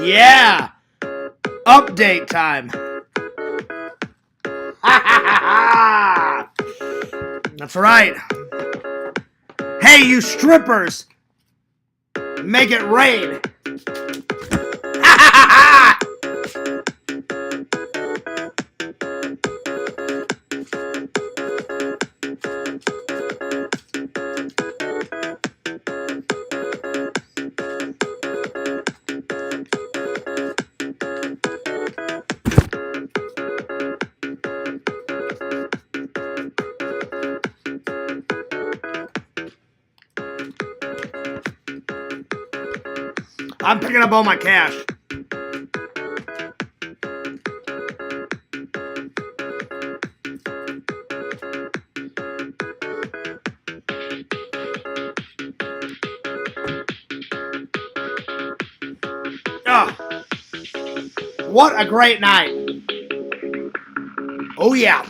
Yeah! Update time. That's right. Hey, you strippers! Make it rain! I'm picking up all my cash. Oh, what a great night. Oh, yeah.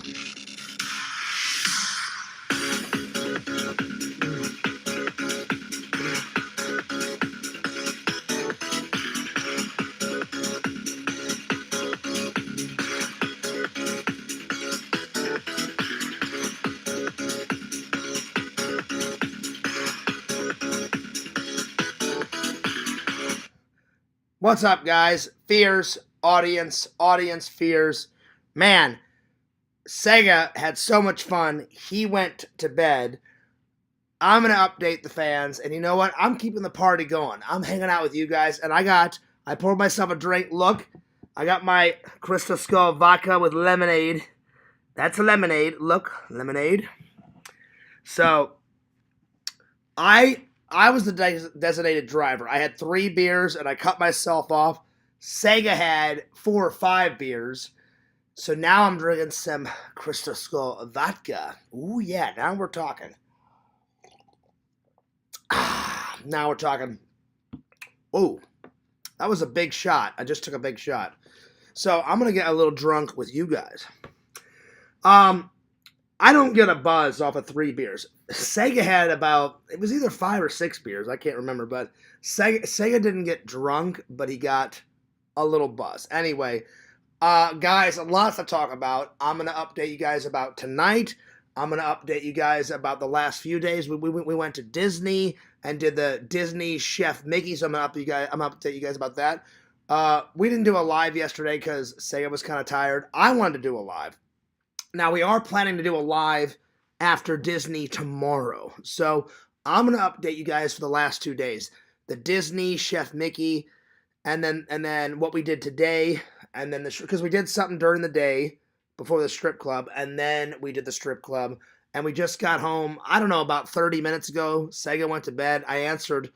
What's up, guys? Fears, audience fears. Man, Sega had so much fun. He went to bed. I'm going to update the fans. And you know what? I'm keeping the party going. I'm hanging out with you guys. And I poured myself a drink. Look, I got my Crystal Skull vodka with lemonade. That's a lemonade. Look, lemonade. So, I was the designated driver. I had 3 beers and I cut myself off. Sega had 4 or 5 beers. So now I'm drinking some Crystal Skull vodka. Ooh, yeah, now we're talking. Now we're talking. Oh, that was a big shot. I just took a big shot. So I'm going to get a little drunk with you guys. I don't get a buzz off of 3 beers. Sega had it was either 5 or 6 beers. I can't remember, but Sega didn't get drunk, but he got a little buzz. Anyway, guys, lots to talk about. I'm going to update you guys about tonight. I'm going to update you guys about the last few days. We went to Disney and did the Disney Chef Mickey, so I'm going to update you guys about that. We didn't do a live yesterday because Sega was kind of tired. I wanted to do a live. Now, we are planning to do a live after Disney tomorrow. So, I'm going to update you guys for the last 2 days. The Disney, Chef Mickey, and then what we did today, and then because we did something during the day before the strip club, and then we did the strip club, and we just got home, I don't know, about 30 minutes ago. Sega went to bed. I answered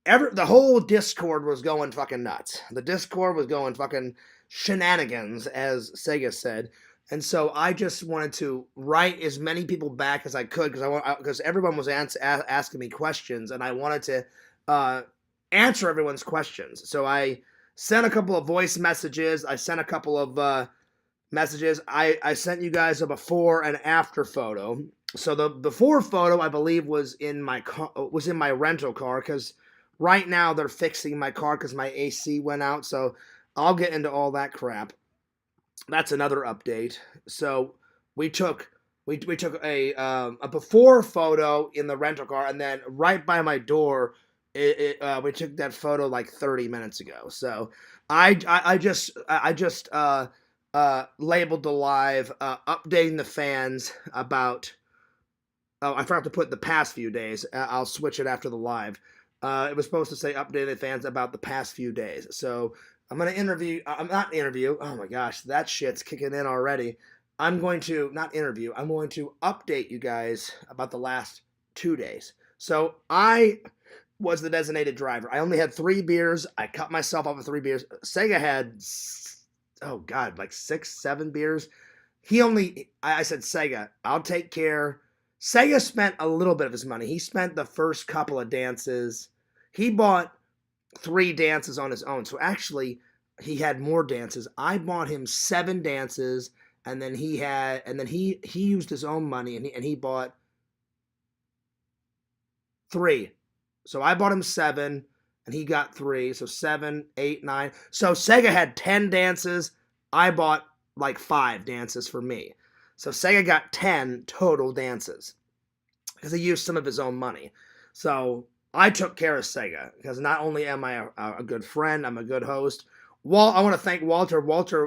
the whole Discord was going fucking nuts. The Discord was going fucking shenanigans, as Sega said. And so I just wanted to write as many people back as I could because everyone was asking me questions, and I wanted to answer everyone's questions. So I sent a couple of voice messages. I sent a couple of messages. I sent you guys a before and after photo. So the before photo, I believe, was in my rental car because right now they're fixing my car because my AC went out. So I'll get into all that crap. That's another update. So we took a before photo in the rental car, and then right by my door, we took that photo like 30 minutes ago. So I just labeled the live updating the fans about. Oh, I forgot to put the past few days. I'll switch it after the live. It was supposed to say updating the fans about the past few days. So I'm going to interview. I'm not interview. Oh my gosh, that shit's kicking in already. I'm going to not interview. I'm going to update you guys about the last 2 days. So I was the designated driver. I only had 3 beers. I cut myself off of 3 beers. Sega had, oh God, like 6, 7 beers. I said, Sega, I'll take care. Sega spent a little bit of his money. He spent the first couple of dances. He bought 3 dances on his own. So actually, he had more dances. I bought him 7 dances, and then he used his own money and he bought 3. So I bought him 7, and he got 3. So 7, 8, 9. So Sega had 10 dances. I bought like 5 dances for me. So Sega got 10 total dances because he used some of his own money. So I took care of Sega because not only am I a good friend, I'm a good host. I want to thank Walter. Walter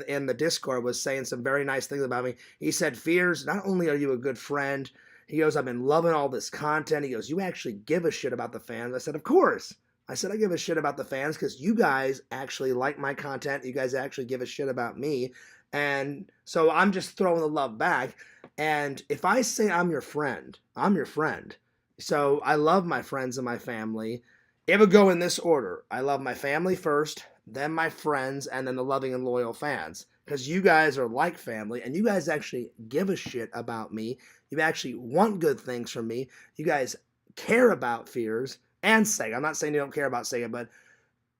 in the Discord was saying some very nice things about me. He said, Fears, not only are you a good friend, he goes, I've been loving all this content. He goes, you actually give a shit about the fans. I said, of course. I said, I give a shit about the fans because you guys actually like my content. You guys actually give a shit about me. And so I'm just throwing the love back. And if I say I'm your friend, I'm your friend. So I love my friends and my family. It would go in this order. I love my family first, then my friends, and then the loving and loyal fans. Because you guys are like family, and you guys actually give a shit about me. You actually want good things from me. You guys care about Fears and Sega. I'm not saying you don't care about Sega, but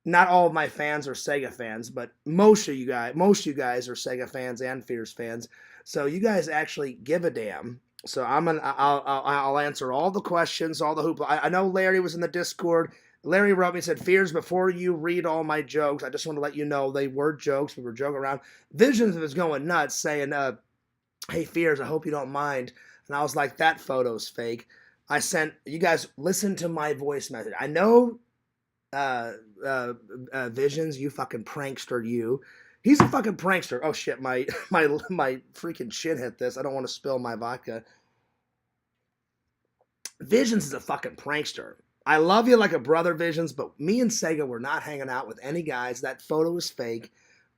not all of my fans are Sega fans, but most of you guys are Sega fans and Fears fans. So you guys actually give a damn. So I'll answer all the questions, all the hoopla. I know Larry was in the Discord. Larry wrote me and said, Fears, before you read all my jokes, I just want to let you know they were jokes. We were joking around. Visions was going nuts saying, hey, Fears, I hope you don't mind. And I was like, that photo's fake. I sent, you guys listen to my voice message. I know Visions, you fucking prankster, you. He's a fucking prankster. Oh shit, my freaking chin hit this. I don't want to spill my vodka. Visions is a fucking prankster. I love you like a brother, Visions, but me and Sega were not hanging out with any guys. That photo was fake.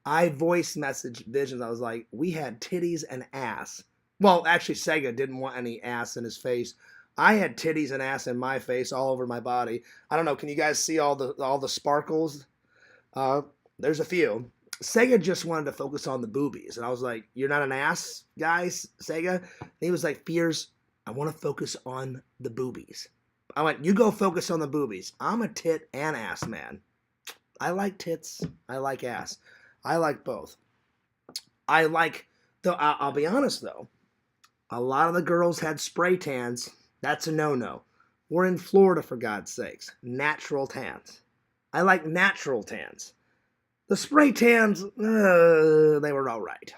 I voice messaged Visions. I was like, we had titties and ass. Well, actually, Sega didn't want any ass in his face. I had titties and ass in my face, all over my body. I don't know. Can you guys see all the sparkles? There's a few. Sega just wanted to focus on the boobies, and I was like, "You're not an ass, guys, Sega." And he was like, "Fears, I want to focus on the boobies." I went, "You go focus on the boobies. I'm a tit and ass man. I like tits. I like ass. I like both. I like." Though I'll be honest though, a lot of the girls had spray tans. That's a no-no. We're in Florida, for God's sakes. Natural tans. I like natural tans. The spray tans, they were all right.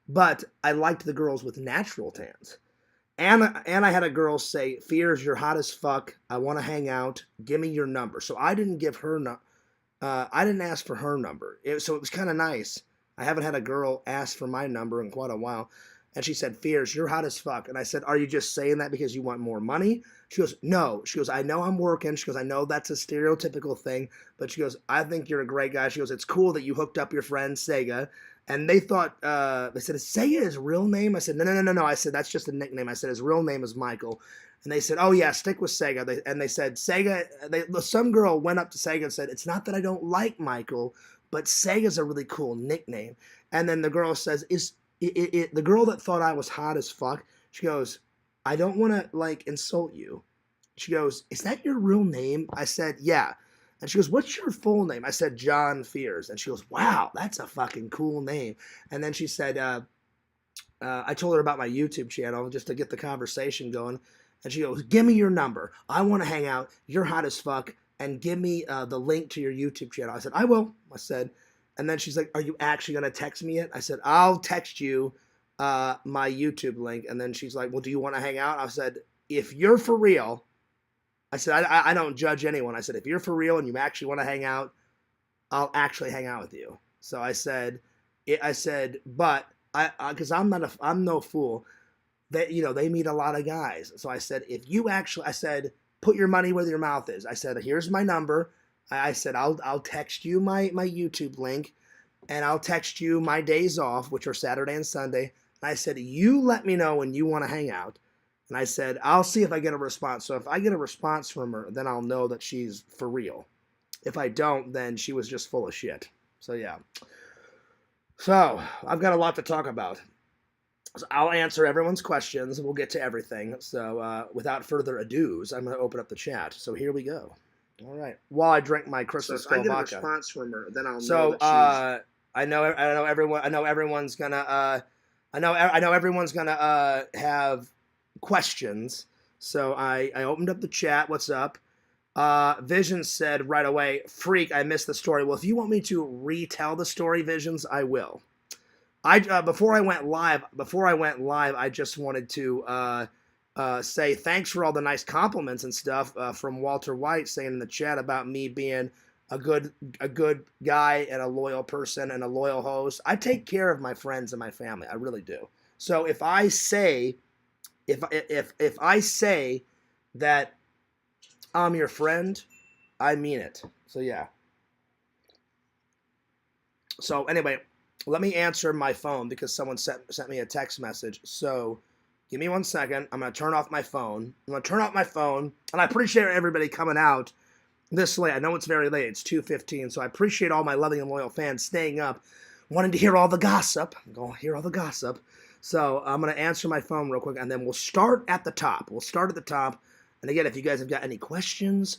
But I liked the girls with natural tans. And I had a girl say, Fears, you're hot as fuck. I want to hang out. Give me your number. So I didn't give her, I didn't ask for her number. So it was kind of nice. I haven't had a girl ask for my number in quite a while. And she said, Fears, you're hot as fuck. And I said, are you just saying that because you want more money? She goes, no. She goes, I know I'm working. She goes, I know that's a stereotypical thing. But she goes, I think you're a great guy. She goes, it's cool that you hooked up your friend Sega. And they thought, they said, is Sega his real name? I said, no. I said, that's just a nickname. I said, his real name is Michael. And they said, oh yeah, stick with Sega. They said, Sega, some girl went up to Sega and said, it's not that I don't like Michael, but Sega's a really cool nickname. And then the girl says, the girl that thought I was hot as fuck, she goes, I don't want to like insult you. She goes, is that your real name? I said, yeah. And she goes, what's your full name? I said, John Fears. And she goes, wow, that's a fucking cool name. And then she said, I told her about my YouTube channel just to get the conversation going. And she goes, give me your number. I want to hang out. You're hot as fuck. And give me the link to your YouTube channel. I said, I will. I said, and then she's like, are you actually going to text me it? I said, I'll text you my YouTube link. And then she's like, well, do you want to hang out? I said, if you're for real, I said, I don't judge anyone. I said, if you're for real and you actually want to hang out, I'll actually hang out with you. So I said, but because I'm no fool. That, they meet a lot of guys. So I said, I said, put your money where your mouth is. I said, here's my number. I said, I'll text you my YouTube link, and I'll text you my days off, which are Saturday and Sunday. And I said, you let me know when you want to hang out. And I said, I'll see if I get a response. So if I get a response from her, then I'll know that she's for real. If I don't, then she was just full of shit. So yeah. So I've got a lot to talk about. So I'll answer everyone's questions. We'll get to everything. So without further ado, I'm going to open up the chat. So here we go. All right. While I drink my Crystal Skull vodka. So if I get a response from her, then I'll know that she's... I know everyone's gonna have questions. So I opened up the chat. What's up? Visions said right away, "Freak, I missed the story." Well, if you want me to retell the story, Visions, I will. Before I went live, I just wanted to say thanks for all the nice compliments and stuff from Walter White saying in the chat about me being a good guy and a loyal person and a loyal host. I take care of my friends and my family. I really do. So if I say if I say that I'm your friend, I mean it. So yeah. So anyway, let me answer my phone because someone sent me a text message. So give me 1 second. I'm going to turn off my phone. And I appreciate everybody coming out this late. I know it's very late. It's 2:15. So I appreciate all my loving and loyal fans staying up, wanting to hear all the gossip. I'm going to hear all the gossip. So I'm going to answer my phone real quick, and then we'll start at the top. And again, if you guys have got any questions,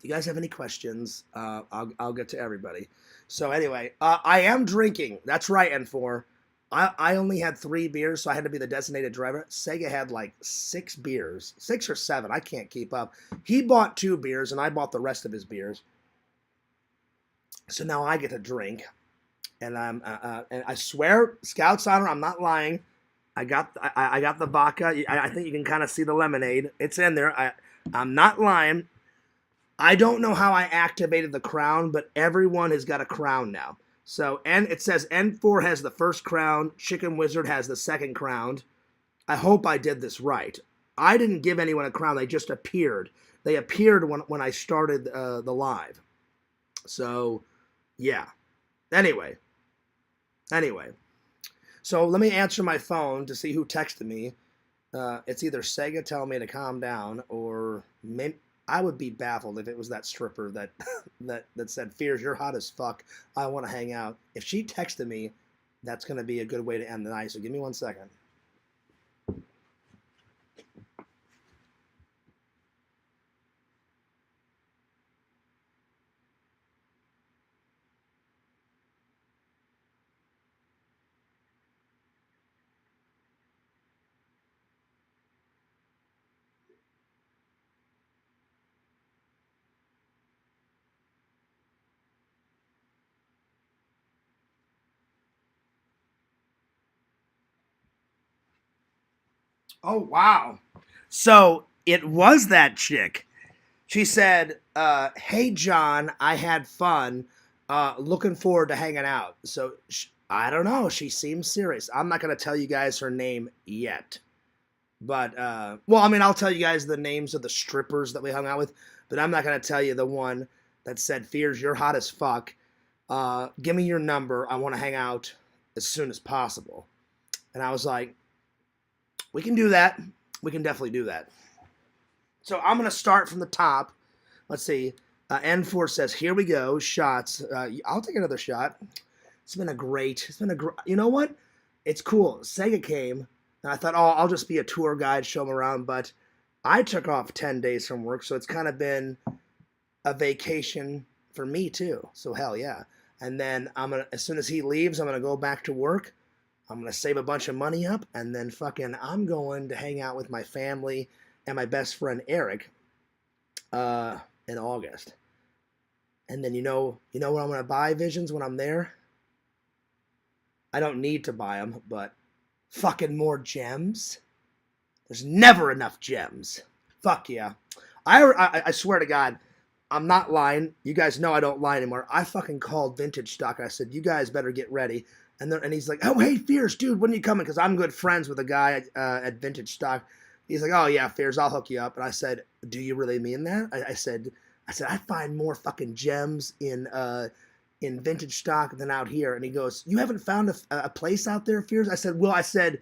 I'll get to everybody. So anyway, I am drinking. That's right, N4. I only had 3 beers, so I had to be the designated driver. Sega had like 6 beers, 6 or 7. I can't keep up. He bought 2 beers, and I bought the rest of his beers. So now I get to drink, and and I swear, Scout's honor, I'm not lying. I got the vodka. I think you can kind of see the lemonade. It's in there. I'm not lying. I don't know how I activated the crown, but everyone has got a crown now. So, and it says N4 has the first crown, Chicken Wizard has the second crown. I hope I did this right. I didn't give anyone a crown, they just appeared. They appeared when I started the live. So, yeah. Anyway. So, let me answer my phone to see who texted me. It's either Sega telling me to calm down, or I would be baffled if it was that stripper that that said, "Fears, you're hot as fuck. I want to hang out." If she texted me, that's going to be a good way to end the night. So give me 1 second. Oh, wow. So it was that chick. She said, "Hey, John, I had fun. Looking forward to hanging out." So I don't know. She seems serious. I'm not going to tell you guys her name yet. But, well, I mean, I'll tell you guys the names of the strippers that we hung out with, but I'm not going to tell you the one that said, "Fears, you're hot as fuck. Give me your number. I want to hang out as soon as possible." And I was like, we can do that. We can definitely do that. So I'm going to start from the top. Let's see. N4 says, "Here we go. Shots." I'll take another shot. It's been a great. You know what? It's cool. Sega came, and I thought, oh, I'll just be a tour guide, show them around. But I took off 10 days from work, so it's kind of been a vacation for me too. So hell yeah. And then as soon as he leaves, I'm gonna go back to work. I'm gonna save a bunch of money up, and then I'm going to hang out with my family and my best friend Eric in August. And then you know what I'm gonna buy, Visions, when I'm there? I don't need to buy them, but fucking more gems. There's never enough gems. Fuck yeah. I swear to God, I'm not lying. You guys know I don't lie anymore. I fucking called Vintage Stock. I said, "You guys better get ready." And he's like, "Oh, hey, Fierce, dude, when are you coming?" Because I'm good friends with a guy at Vintage Stock. He's like, "Oh, yeah, Fierce, I'll hook you up." And I said, "Do you really mean that?" I said, I find more fucking gems in Vintage Stock than out here. And he goes, "You haven't found a place out there, Fierce?" I said, "Well, I said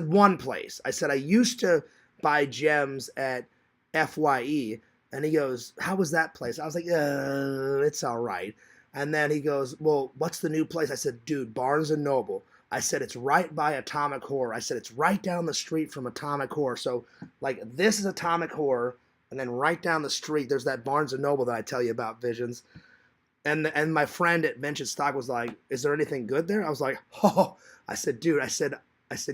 one place. I said I used to buy gems at FYE." And he goes, "How was that place?" I was like, "It's all right." And then he goes, "Well, what's the new place?" I said, "Dude, Barnes and Noble." I said, "It's right by Atomic Horror." I said, "It's right down the street from Atomic Horror." So, like, this is Atomic Horror, and then right down the street, there's that Barnes and Noble that I tell you about, Visions. And my friend at Vintage Stock was like, "Is there anything good there?" I was like, "Oh," I said, "Dude," I said,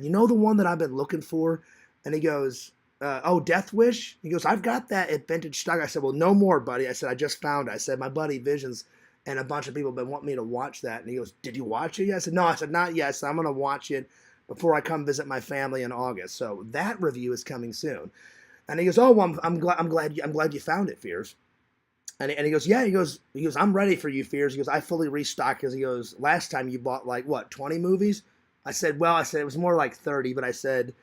"You know the one that I've been looking for?" And he goes, Death Wish. He goes, I've got that at Vintage Stock. I said, well, no more, buddy. I said, I just found it. I said, my buddy Visions and a bunch of people have been wanting me to watch that. And he goes, did you watch it yet? I said, no. I said, not yet. So I'm going to watch it before I come visit my family in August. So that review is coming soon. And he goes, oh, well, I'm glad you found it, Fears. And he goes, yeah. He goes, I'm ready for you, Fears. He goes, I fully restocked because he goes, last time you bought like what, 20 movies? I said, well, it was more like 30, but I said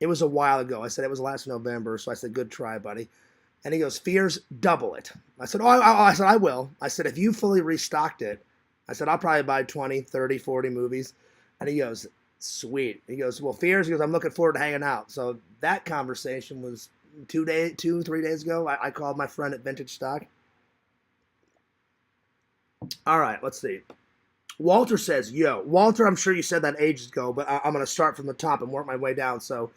it was a while ago. I said it was last November, so I said, good try, buddy. And he goes, Fears, double it. I said, I said, I will. I said, if you fully restocked it, I said, I'll probably buy 20, 30, 40 movies. And he goes, sweet. He goes, well, Fears, he goes, I'm looking forward to hanging out. So that conversation was 3 days ago. I called my friend at Vintage Stock. All right, let's see. Walter says, yo, Walter, I'm sure you said that ages ago, but I'm going to start from the top and work my way down. So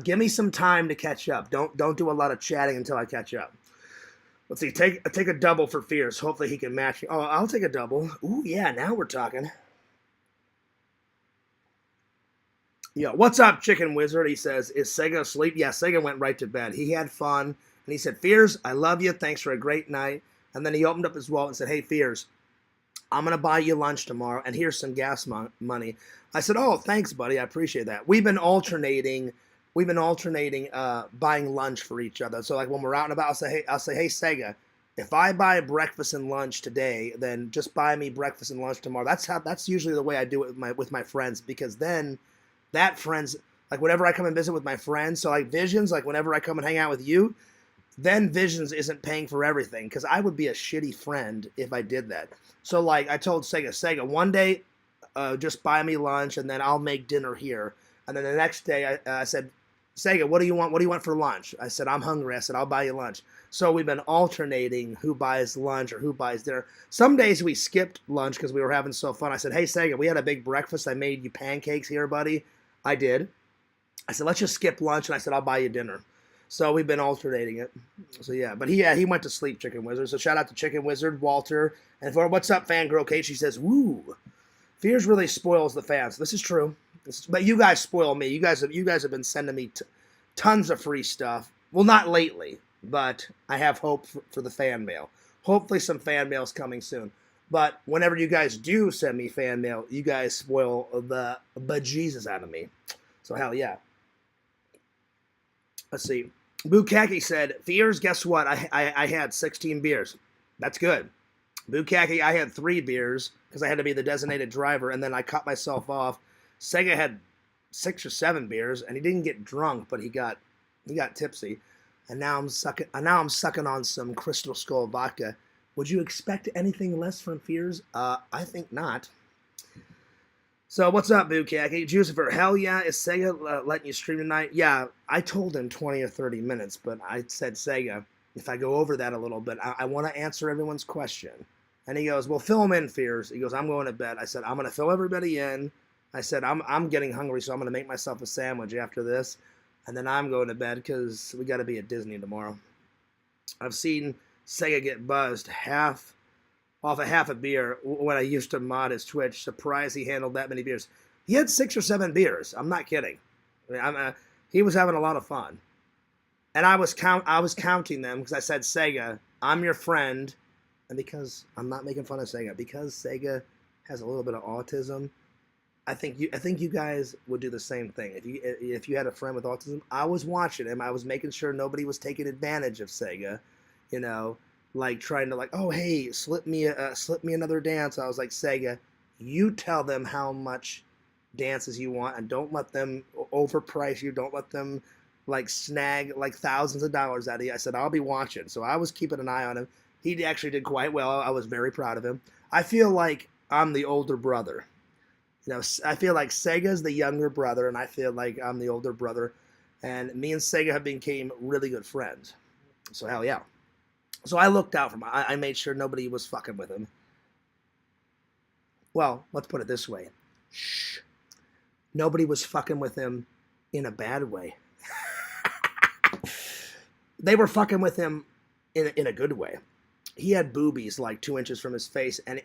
give me some time to catch up. Don't do a lot of chatting until I catch up. Let's see. Take a double for Fears. Hopefully he can match me. Oh, I'll take a double. Ooh, yeah, now we're talking. Yo, what's up, Chicken Wizard? He says, is Sega asleep? Yeah, Sega went right to bed. He had fun. And he said, Fears, I love you. Thanks for a great night. And then he opened up his wallet and said, hey, Fears, I'm going to buy you lunch tomorrow, and here's some gas money. I said, oh, thanks, buddy. I appreciate that. We've been alternating buying lunch for each other. So like when we're out and about, I'll say, hey, Sega, if I buy breakfast and lunch today, then just buy me breakfast and lunch tomorrow. That's usually the way I do it with my friends, because then that friends, like whenever I come and visit with my friends, so like Visions, like whenever I come and hang out with you, then Visions isn't paying for everything, because I would be a shitty friend if I did that. So like I told Sega, one day just buy me lunch and then I'll make dinner here. And then the next day I said, Sega, what do you want? What do you want for lunch? I said, I'm hungry. I said, I'll buy you lunch. So we've been alternating who buys lunch or who buys dinner. Some days we skipped lunch because we were having so fun. I said, hey, Sega, we had a big breakfast. I made you pancakes here, buddy. I did. I said, let's just skip lunch. And I said, I'll buy you dinner. So we've been alternating it. So yeah, but he went to sleep, Chicken Wizard. So shout out to Chicken Wizard, Walter. And for what's up, Fangirl Kate, she says, woo, Fears really spoils the fans. This is true. But you guys spoil me. You guys have been sending me tons of free stuff. Well, not lately, but I have hope for the fan mail. Hopefully some fan mail is coming soon. But whenever you guys do send me fan mail, you guys spoil the bejesus out of me. So hell yeah. Let's see. Bukaki said, Fears, guess what? I had 16 beers. That's good. Bukaki, I had 3 beers because I had to be the designated driver, and then I cut myself off. Sega had 6 or 7 beers, and he didn't get drunk, but he got tipsy. And now I'm sucking on some Crystal Skull vodka. Would you expect anything less from Fears? I think not. So what's up, Bukaki? Jucifer, hell yeah, is Sega letting you stream tonight? Yeah, I told him 20 or 30 minutes, but I said, Sega, if I go over that a little bit, I want to answer everyone's question. And he goes, well, fill him in, Fears. He goes, I'm going to bed. I said, I'm going to fill everybody in. I said, I'm getting hungry, so I'm going to make myself a sandwich after this. And then I'm going to bed because we got to be at Disney tomorrow. I've seen Sega get buzzed off a half a beer when I used to mod his Twitch. Surprised he handled that many beers. He had 6 or 7 beers. I'm not kidding. I mean, he was having a lot of fun. And I was counting them because I said, Sega, I'm your friend. And because I'm not making fun of Sega, because Sega has a little bit of autism, I think you guys would do the same thing. If you had a friend with autism, I was watching him. I was making sure nobody was taking advantage of Sega, you know, like trying to oh, hey, slip me another dance. I was like, Sega, you tell them how much dances you want, and don't let them overprice you. Don't let them snag thousands of dollars out of you. I said, I'll be watching. So I was keeping an eye on him. He actually did quite well. I was very proud of him. I feel like I'm the older brother. You know, I feel like Sega's the younger brother, and I feel like I'm the older brother. And me and Sega have became really good friends. So hell yeah. So I looked out for him. I made sure nobody was fucking with him. Well, let's put it this way. Shh. Nobody was fucking with him in a bad way. They were fucking with him in a good way. He had boobies 2 inches from his face, and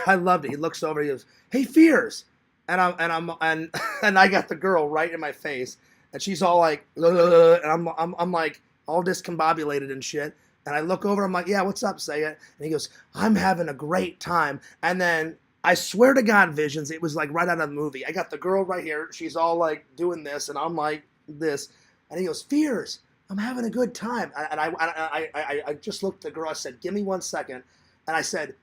I loved it. He looks over, he goes, "Hey, Fears," and I got the girl right in my face, and she's all like, "Ugh," and I'm like all discombobulated and shit. And I look over, I'm like, yeah, what's up, Sega? And he goes, I'm having a great time. And then I swear to God, Visions, it was like right out of the movie. I got the girl right here. She's all like doing this, and I'm like this. And he goes, Fears, I'm having a good time. And I just looked at the girl. I said, give me 1 second. And I said,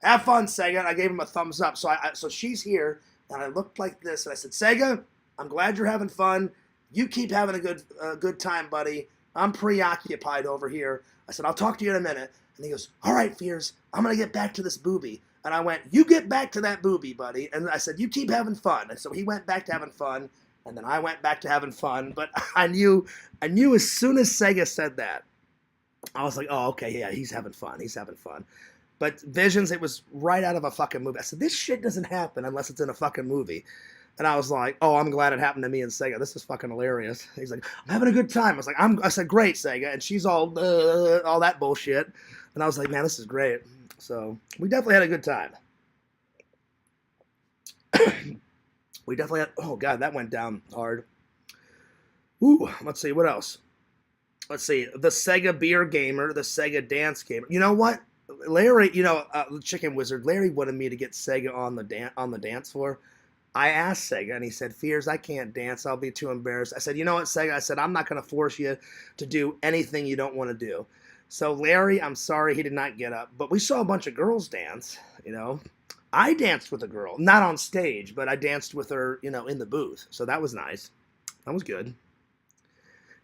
have fun, Sega. And I gave him a thumbs up. So she's here, and I looked like this, and I said, Sega, I'm glad you're having fun. You keep having a good time, buddy. I'm preoccupied over here. I said, I'll talk to you in a minute. And he goes, all right, Fears, I'm going to get back to this booby. And I went, you get back to that booby, buddy. And I said, you keep having fun. And so he went back to having fun. And then I went back to having fun. But I knew as soon as Sega said that, I was like, oh, okay, yeah, he's having fun. He's having fun. But Visions, it was right out of a fucking movie. I said, this shit doesn't happen unless it's in a fucking movie. And I was like, oh, I'm glad it happened to me and Sega. This is fucking hilarious. He's like, I'm having a good time. I said, great, Sega. And she's all that bullshit. And I was like, man, this is great. So we definitely had a good time. We definitely had, oh God, that went down hard. Ooh, let's see, what else? Let's see, the Sega Beer Gamer, the Sega Dance Gamer. You know what? Larry, Chicken Wizard, Larry wanted me to get Sega on the dance floor. I asked Sega, and he said, Fears, I can't dance. I'll be too embarrassed. I said, you know what, Sega? I said, I'm not going to force you to do anything you don't want to do. So Larry, I'm sorry he did not get up. But we saw a bunch of girls dance, I danced with a girl. Not on stage, but I danced with her, in the booth. So that was nice. That was good.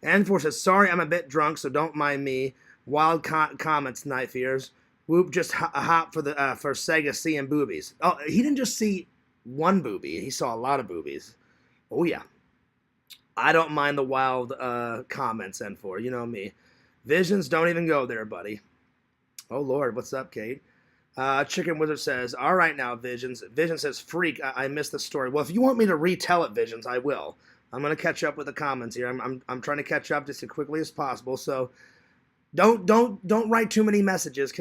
And for says, sorry, I'm a bit drunk, so don't mind me. Wild comments, Night Fears. Whoop, just hop for Sega seeing boobies. Oh, he didn't just see one boobie. He saw a lot of boobies. Oh, yeah. I don't mind the wild comments, N4. You know me. Visions, don't even go there, buddy. Oh, Lord. What's up, Kate? Chicken Wizard says, all right now, Visions. Vision says, freak, I missed the story. Well, if you want me to retell it, Visions, I will. I'm going to catch up with the comments here. I'm trying to catch up just as quickly as possible. So don't write too many messages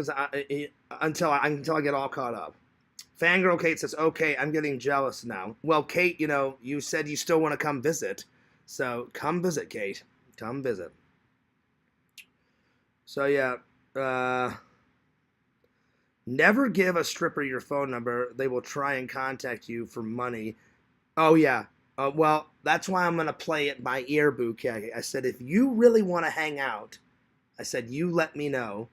until I get all caught up. Fangirl Kate says, okay, I'm getting jealous now. Well, Kate, you said you still want to come visit. So come visit, Kate. Come visit. So, yeah. Never give a stripper your phone number. They will try and contact you for money. Oh, yeah. Well, that's why I'm going to play it by ear, Bukake. I said, if you really want to hang out, I said, you let me know.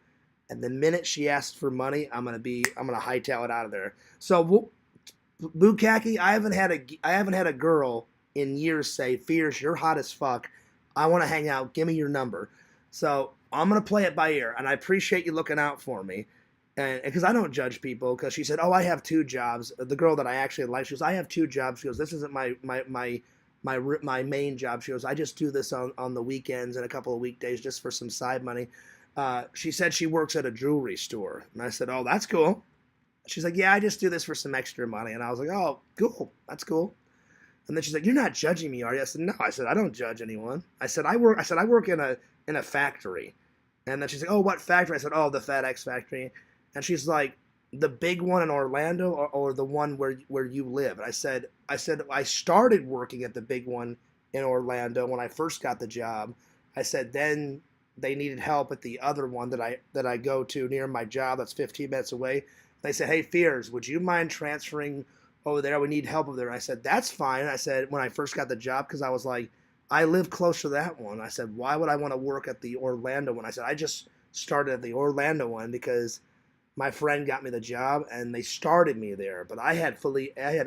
And the minute she asks for money, I'm gonna hightail it out of there. So, Bukaki, I haven't had a girl in years say, Fears, you're hot as fuck. I want to hang out. Give me your number. So I'm gonna play it by ear, and I appreciate you looking out for me, and because I don't judge people. Because she said, oh, I have 2 jobs. The girl that I actually like, she goes, I have 2 jobs. She goes, this isn't my main job. She goes, I just do this on the weekends and a couple of weekdays just for some side money. She said she works at a jewelry store. And I said, oh, that's cool. She's like, yeah, I just do this for some extra money. And I was like, oh, cool. That's cool. And then she's like, you're not judging me, are you? I said, no. I said, I don't judge anyone. I said, I work in a factory. And then she's like, oh, what factory? I said, oh, the FedEx factory. And she's like, the big one in Orlando or the one where you live? And I said, I started working at the big one in Orlando when I first got the job. I said, then they needed help at the other one that I go to near my job that's 15 minutes away. They said, hey, Fears, would you mind transferring over there? We need help over there. And I said, that's fine. I said, when I first got the job, because I was like, I live close to that one. I said, why would I want to work at the Orlando one? I said, I just started at the Orlando one because my friend got me the job and they started me there. But I had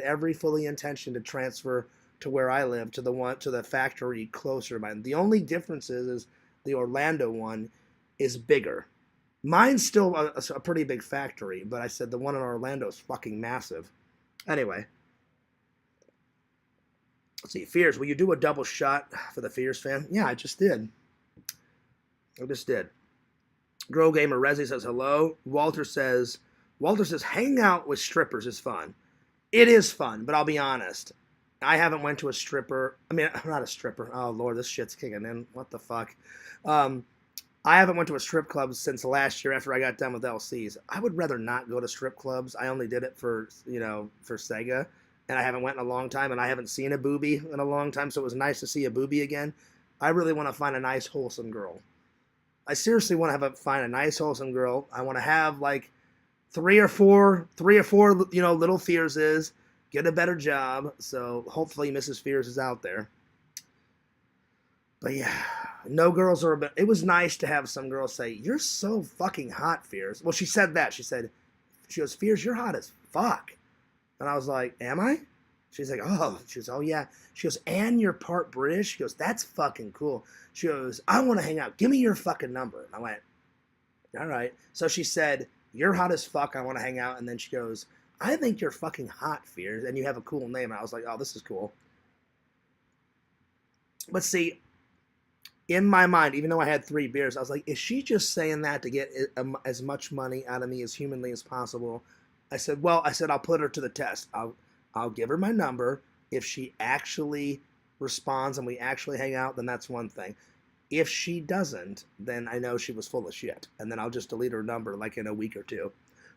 every fully intention to transfer to where I live, to the factory closer. The only difference is the Orlando one is bigger. Mine's still a pretty big factory, but I said the one in Orlando is fucking massive. Anyway. Let's see. Fears, will you do a double shot for the Fears fan? Yeah, I just did. Girl Gamer Resi says hello. Walter says, hanging out with strippers is fun. It is fun, but I'll be honest. I haven't went to a stripper. I mean, I'm not a stripper. Oh, Lord, this shit's kicking in. What the fuck? I haven't went to a strip club since last year after I got done with LCs. I would rather not go to strip clubs. I only did it for Sega. and I haven't went in a long time, and I haven't seen a boobie in a long time, so it was nice to see a boobie again. I really want to find a nice, wholesome girl. I seriously want to find a nice, wholesome girl. I want to have like three or four, little Fearses, get a better job. So hopefully Mrs. Fears is out there. But yeah, no girls are a bit. It was nice to have some girls say, "You're so fucking hot, Fears." Well, she said that. She goes, "Fears, you're hot as fuck." And I was like, "Am I?" She's like, "Oh." She goes, "Oh yeah." She goes, "And you're part British." She goes, "That's fucking cool." She goes, "I want to hang out. Give me your fucking number." And I went, "All right." So she said, "You're hot as fuck. I want to hang out." And then she goes, "I think you're fucking hot, Fears, and you have a cool name." And I was like, "Oh, this is cool." But see, in my mind, even though I had 3 beers, I was like, is she just saying that to get as much money out of me as humanly as possible? I said, well, I'll put her to the test. I'll give her my number. If she actually responds and we actually hang out, then that's one thing. If she doesn't, then I know she was full of shit. And then I'll just delete her number like in a week or two.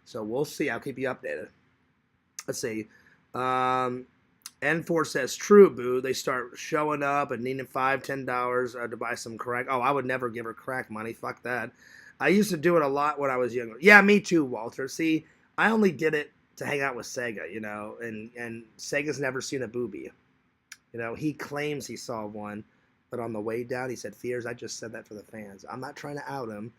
So we'll see. I'll keep you updated. Let's see. N4 says, true, boo. They start showing up and needing $5, $10 to buy some crack. Oh, I would never give her crack money. Fuck that. I used to do it a lot when I was younger. Yeah, me too, Walter. See, I only did it to hang out with Sega, and Sega's never seen a boobie. He claims he saw one, but on the way down, he said, Fears, I just said that for the fans. I'm not trying to out him,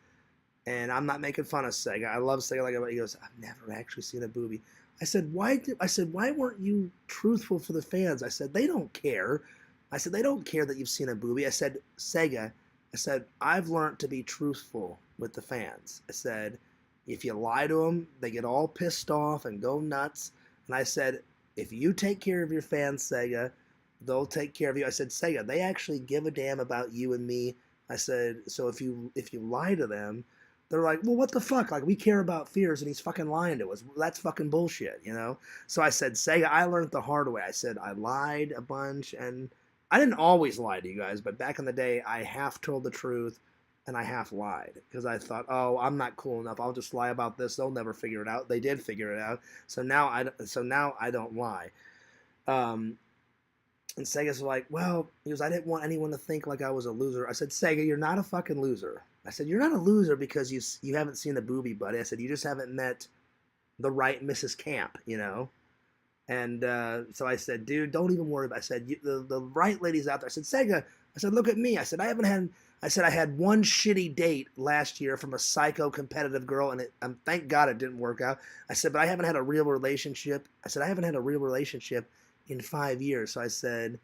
and I'm not making fun of Sega. I love Sega like he goes, I've never actually seen a boobie. I said, why weren't you truthful for the fans? I said, they don't care. I said, they don't care that you've seen a boobie. I said, Sega, I've learned to be truthful with the fans. I said, if you lie to them, they get all pissed off and go nuts. And I said, if you take care of your fans, Sega, they'll take care of you. I said, Sega, they actually give a damn about you and me. I said, so if you lie to them, they're like, well, what the fuck? Like, we care about Fears, and he's fucking lying to us. That's fucking bullshit, So I said, Sega, I learned the hard way. I said, I lied a bunch, and I didn't always lie to you guys, but back in the day, I half told the truth, and I half lied, because I thought, oh, I'm not cool enough. I'll just lie about this. They'll never figure it out. They did figure it out, so now I don't lie. And Sega's like, well, he goes, I didn't want anyone to think like I was a loser. I said, Sega, you're not a fucking loser. I said, you're not a loser because you haven't seen the boobie, buddy. I said, you just haven't met the right Mrs. Camp, And so I said, dude, don't even worry about it. I said, the right lady's out there. I said, Sega, I said, look at me. I said, I had one shitty date last year from a psycho competitive girl, and thank God it didn't work out. I said, but I haven't had a real relationship. I said, I haven't had a real relationship in 5 years. So I said,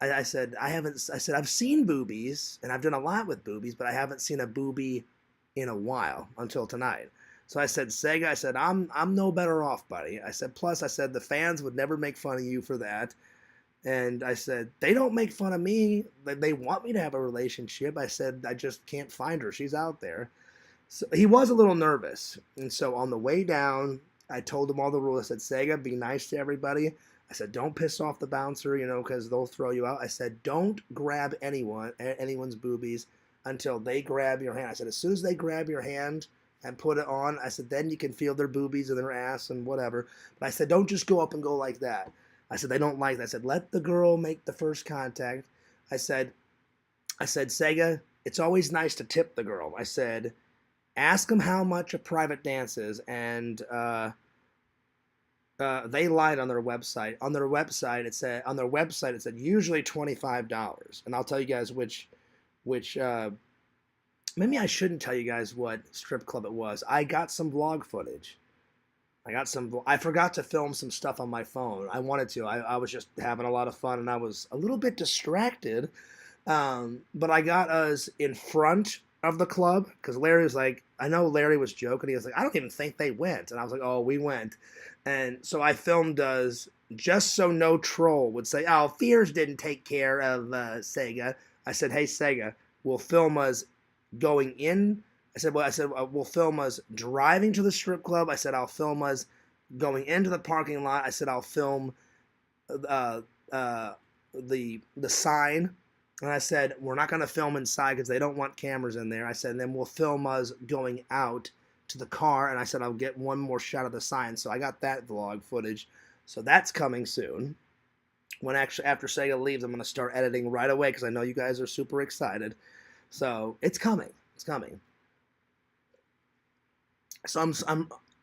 I've seen boobies, and I've done a lot with boobies, but I haven't seen a boobie in a while until tonight. So I said, Sega, I said, I'm no better off, buddy. I said, plus, I said, the fans would never make fun of you for that. And I said, they don't make fun of me. They want me to have a relationship. I said, I just can't find her. She's out there. So he was a little nervous. And so on the way down, I told him all the rules. I said, Sega, be nice to everybody. I said, don't piss off the bouncer, because they'll throw you out. I said, don't grab anyone's boobies until they grab your hand. I said, as soon as they grab your hand and put it on, I said, then you can feel their boobies and their ass and whatever. But I said, don't just go up and go like that. I said, they don't like that. I said, let the girl make the first contact. I said, Sega, it's always nice to tip the girl. I said, ask them how much a private dance is, and they lied on their website. On their website, it said usually $25. And I'll tell you guys which. Maybe I shouldn't tell you guys what strip club it was. I got some vlog footage. I forgot to film some stuff on my phone. I wanted to. I was just having a lot of fun, and I was a little bit distracted. But I got us in front of the club because Larry was like, I know Larry was joking. He was like, I don't even think they went. And I was like, oh, we went. And so I filmed us just so no troll would say, oh, Fears didn't take care of Sega. I said, hey, Sega, we'll film us going in. I said, we'll film us driving to the strip club. I said, I'll film us going into the parking lot. I said, I'll film the sign. And I said, we're not going to film inside because they don't want cameras in there. I said, and then we'll film us going out to the car. And I said, I'll get one more shot of the sign. So I got that vlog footage. So that's coming soon. When actually after Sega leaves, I'm gonna start editing right away because I know you guys are super excited. So it's coming. It's coming. So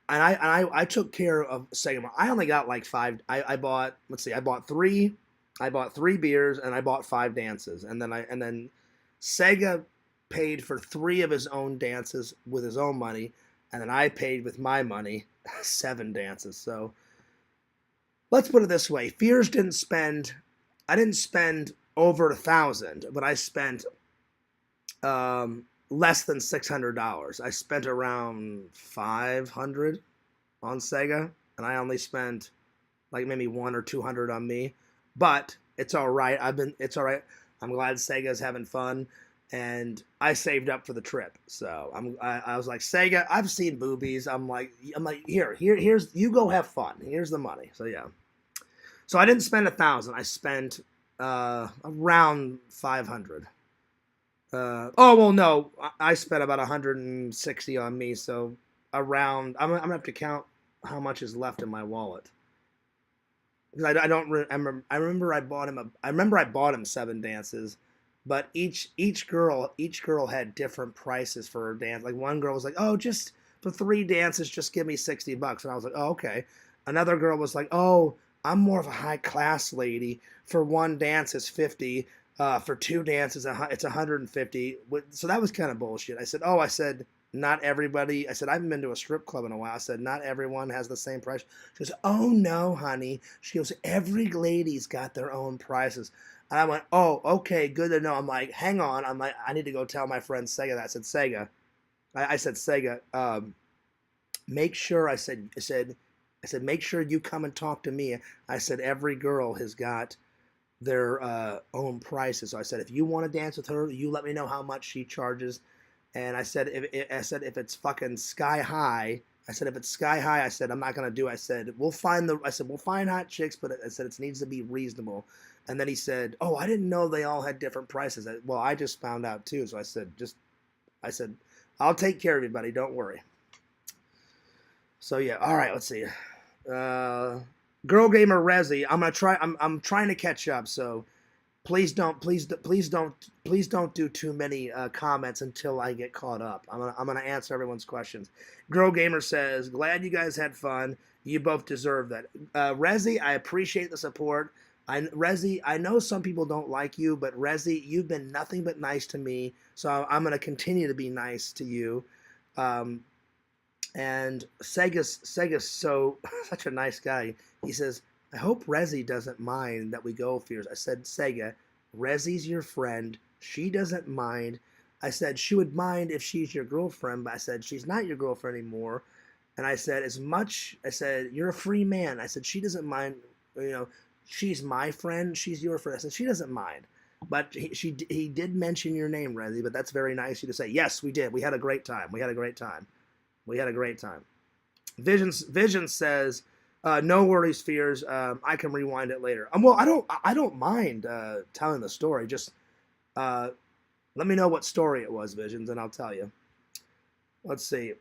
I took care of Sega. I only got like five. I bought, let's see, I bought three beers and I bought five dances, and then Sega paid for three of his own dances with his own money, and then I paid with my money seven dances. So let's put it this way: Fears didn't spend. I didn't spend over 1,000, but I spent less than $600. I spent around 500 on Sega, and I only spent like maybe 1 or 200 on me. But it's all right. It's all right. I'm glad Sega's having fun, and I saved up for the trip. So I was like, Sega, I've seen boobies. I'm like, here's you go have fun. Here's the money. So yeah. So I didn't spend 1,000. I spent around 500. Oh well, no, I spent about 160 on me. So around, I'm gonna have to count how much is left in my wallet. Because I don't remember. I remember I bought him I remember I bought him seven dances, but each girl had different prices for her dance. Like one girl was like, "Oh, just for three dances, just give me $60," and I was like, "Oh, okay." Another girl was like, "Oh, I'm more of a high class lady. For one dance it's 50. For two dances it's 150." So that was kind of bullshit. I said, "Oh," I said, "not everybody." I said, "I haven't been to a strip club in a while." I said, "Not everyone has the same price." She goes, "Oh no, honey." She goes, "Every lady's got their own prices." And I went, "Oh, okay, good to know." I'm like, "Hang on." I'm like, "I need to go tell my friend Sega that." I said, "Sega." I said, "Sega, make sure." I said, "Make sure you come and talk to me." I said, "Every girl has got their own prices." So I said, "If you want to dance with her, you let me know how much she charges." And if it's fucking sky high, I said if it's sky high, I said I'm not gonna do it. I said we'll find hot chicks, but I said it needs to be reasonable. And then he said, "Oh, I didn't know they all had different prices." Well, I just found out too. So I said, "I'll take care of you, buddy. Don't worry." So yeah, all right. Let's see. Uh, Girl Gamer Resi. I'm trying to catch up. So please don't do too many comments until I get caught up. I'm gonna answer everyone's questions. Girl Gamer says, "Glad you guys had fun. You both deserve that." Rezi, I appreciate the support. Rezi, I know some people don't like you, but Rezi, you've been nothing but nice to me, so I'm gonna continue to be nice to you. Um, and Sega's so such a nice guy. He says, "I hope Rezi doesn't mind that we go, Fears." I said, "Sega, Rezi's your friend. She doesn't mind." I said, "She would mind if she's your girlfriend, but I said, she's not your girlfriend anymore." And I said, "You're a free man." I said, "She doesn't mind, you know, she's my friend, she's your friend." I said, "She doesn't mind." But he did mention your name, Rezi, but that's very nice of you to say. Yes, we did. We had a great time. We had a great time. We had a great time. Vision says, "No worries, Fears. I can rewind it later." Well, I don't mind telling the story. Just uh, let me know what story it was, Visions, and I'll tell you. Let's see.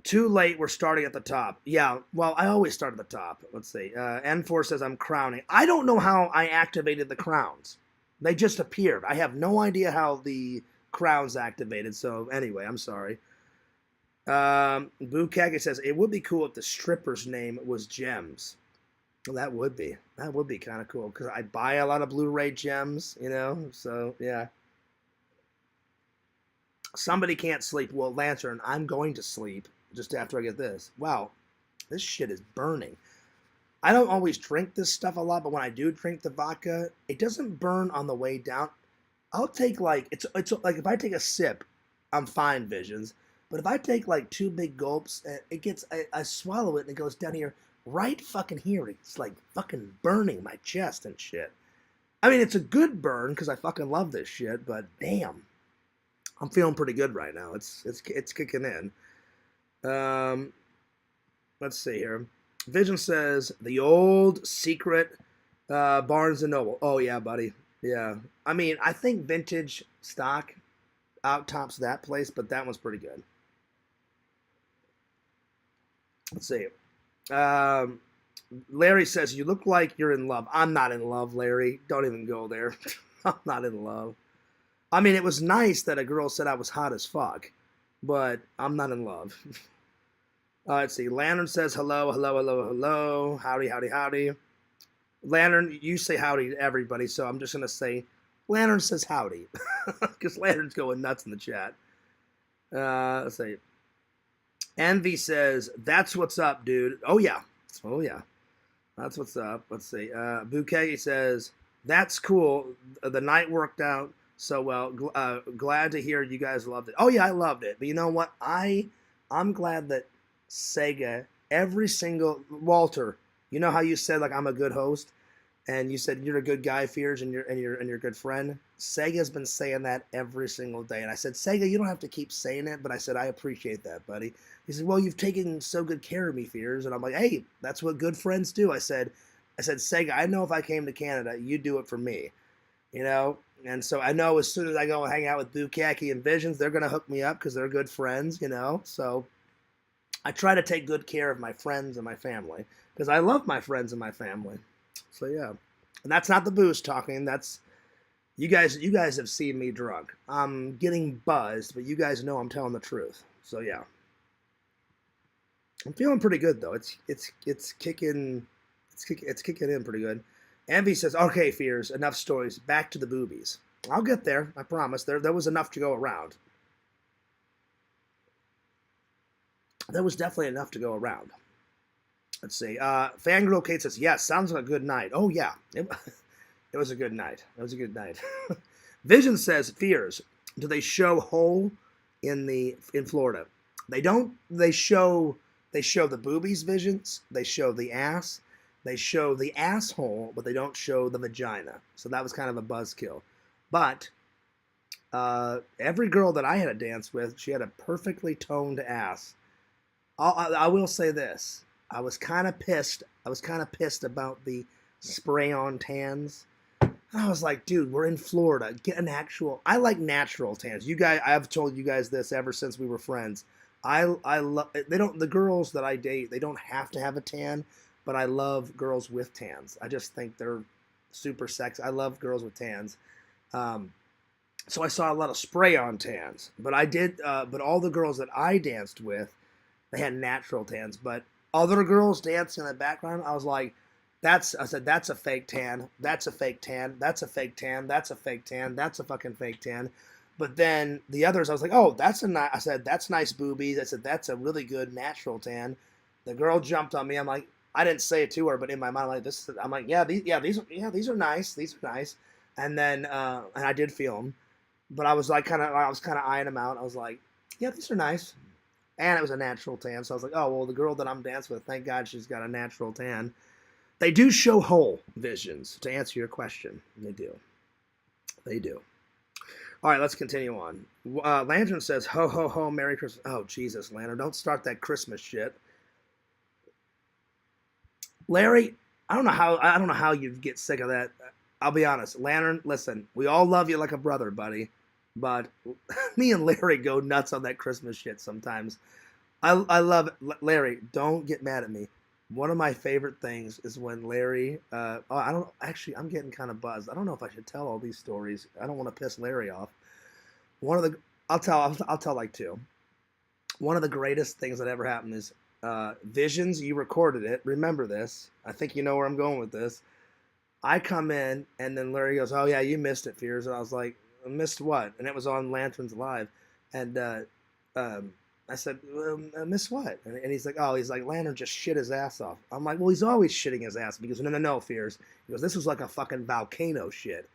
Too late. We're starting at the top. Yeah. Well, I always start at the top. Let's see. N4 says I'm crowning. I don't know how I activated the crowns. They just appeared. I have no idea how the crowns activated. So anyway, I'm sorry. Bukake says it would be cool if the stripper's name was Gems. Well, that would be. That would be kind of cool because I buy a lot of Blu-ray gems, you know. So yeah. Somebody can't sleep. Well, Lantern, I'm going to sleep just after I get this. Wow, this shit is burning. I don't always drink this stuff a lot, but when I do drink the vodka, it doesn't burn on the way down. I'll take like it's like if I take a sip, I'm fine, Visions. But if I take like two big gulps, I swallow it and it goes down here, right fucking here. It's like fucking burning my chest and shit. I mean, it's a good burn because I fucking love this shit. But damn, I'm feeling pretty good right now. It's kicking in. Um, let's see here. Vision says the old secret Barnes and Noble. Oh yeah, buddy. Yeah. I mean, I think vintage stock out tops that place, but that one's pretty good. Let's see. Um, Larry says, you look like you're in love. I'm not in love, Larry. Don't even go there. I'm not in love. I mean, it was nice that a girl said I was hot as fuck, but I'm not in love. Let's see. Lantern says hello, hello, hello, hello. Howdy, howdy, howdy. Lantern, you say howdy to everybody, so I'm just going to say Lantern says howdy. Because Lantern's going nuts in the chat. Let's see. Envy says, that's what's up, dude. Oh, yeah. Oh, yeah. That's what's up. Let's see. Bouquet says, that's cool. The night worked out so well. Glad to hear you guys loved it. Oh, yeah, I loved it. But you know what? I'm glad that Sega, every single... Walter, you know how you said, like, I'm a good host? And you said you're a good guy, Fears, and you're a good friend. Sega's been saying that every single day, and I said, Sega, you don't have to keep saying it, but I said I appreciate that, buddy. He said, well, you've taken so good care of me, Fears, and I'm like, hey, that's what good friends do. I said, Sega, I know if I came to Canada, you'd do it for me, you know. And so I know as soon as I go and hang out with Bukaki and Visions, they're gonna hook me up because they're good friends, you know. So I try to take good care of my friends and my family because I love my friends and my family. So yeah, and that's not the booze talking. That's you guys. You guys have seen me drunk. I'm getting buzzed, but you guys know I'm telling the truth. So yeah, I'm feeling pretty good though. It's kicking in pretty good. Envy says, "Okay, Fears, enough stories. Back to the boobies. I'll get there. I promise. There was enough to go around. There was definitely enough to go around." Let's see. Fangirl Kate says, yes, sounds like a good night. Oh, yeah. It was a good night. It was a good night. Vision says, Fears, do they show hole in Florida? They don't. They show the boobies, Visions. They show the ass. They show the asshole, but they don't show the vagina. So that was kind of a buzzkill. But every girl that I had a dance with, she had a perfectly toned ass. I will say this. I was kind of pissed. About the spray-on tans. I was like, dude, we're in Florida. Get an actual. I like natural tans. You guys, I've told you guys this ever since we were friends. I love. They don't. The girls that I date, they don't have to have a tan, but I love girls with tans. I just think they're super sexy. I love girls with tans. So I saw a lot of spray-on tans, but I did. But all the girls that I danced with, they had natural tans, but other girls dancing in the background, I was like, I said, that's a fake tan. That's a fake tan. That's a fake tan. That's a fake tan. That's a fucking fake tan. But then the others, I was like, oh, I said, that's nice boobies. I said, that's a really good natural tan. The girl jumped on me. I'm like, I didn't say it to her, but in my mind, I'm like, these are nice. These are nice. And then, and I did feel them, but I was kind of eyeing them out. I was like, yeah, these are nice. And it was a natural tan. So I was like, oh, well, the girl that I'm dancing with, thank God she's got a natural tan. They do show hole, Visions, to answer your question. They do. They do. All right, let's continue on. Lantern says, ho, ho, ho, Merry Christmas. Oh, Jesus, Lantern, don't start that Christmas shit. Larry, I don't know how you get sick of that. I'll be honest. Lantern, listen, we all love you like a brother, buddy. But me and Larry go nuts on that Christmas shit sometimes. I love it. Larry, don't get mad at me. One of my favorite things is when Larry. I'm getting kind of buzzed. I don't know if I should tell all these stories. I don't want to piss Larry off. I'll tell like two. One of the greatest things that ever happened is Visions. You recorded it. Remember this. I think you know where I'm going with this. I come in and then Larry goes, "Oh yeah, you missed it, Fears." And I was like, missed what? And it was on Lanterns Live. And I said, miss what? And he's like, Lantern just shit his ass off. I'm like, well, he's always shitting his ass. Because no, Fears. He goes, this was like a fucking volcano shit.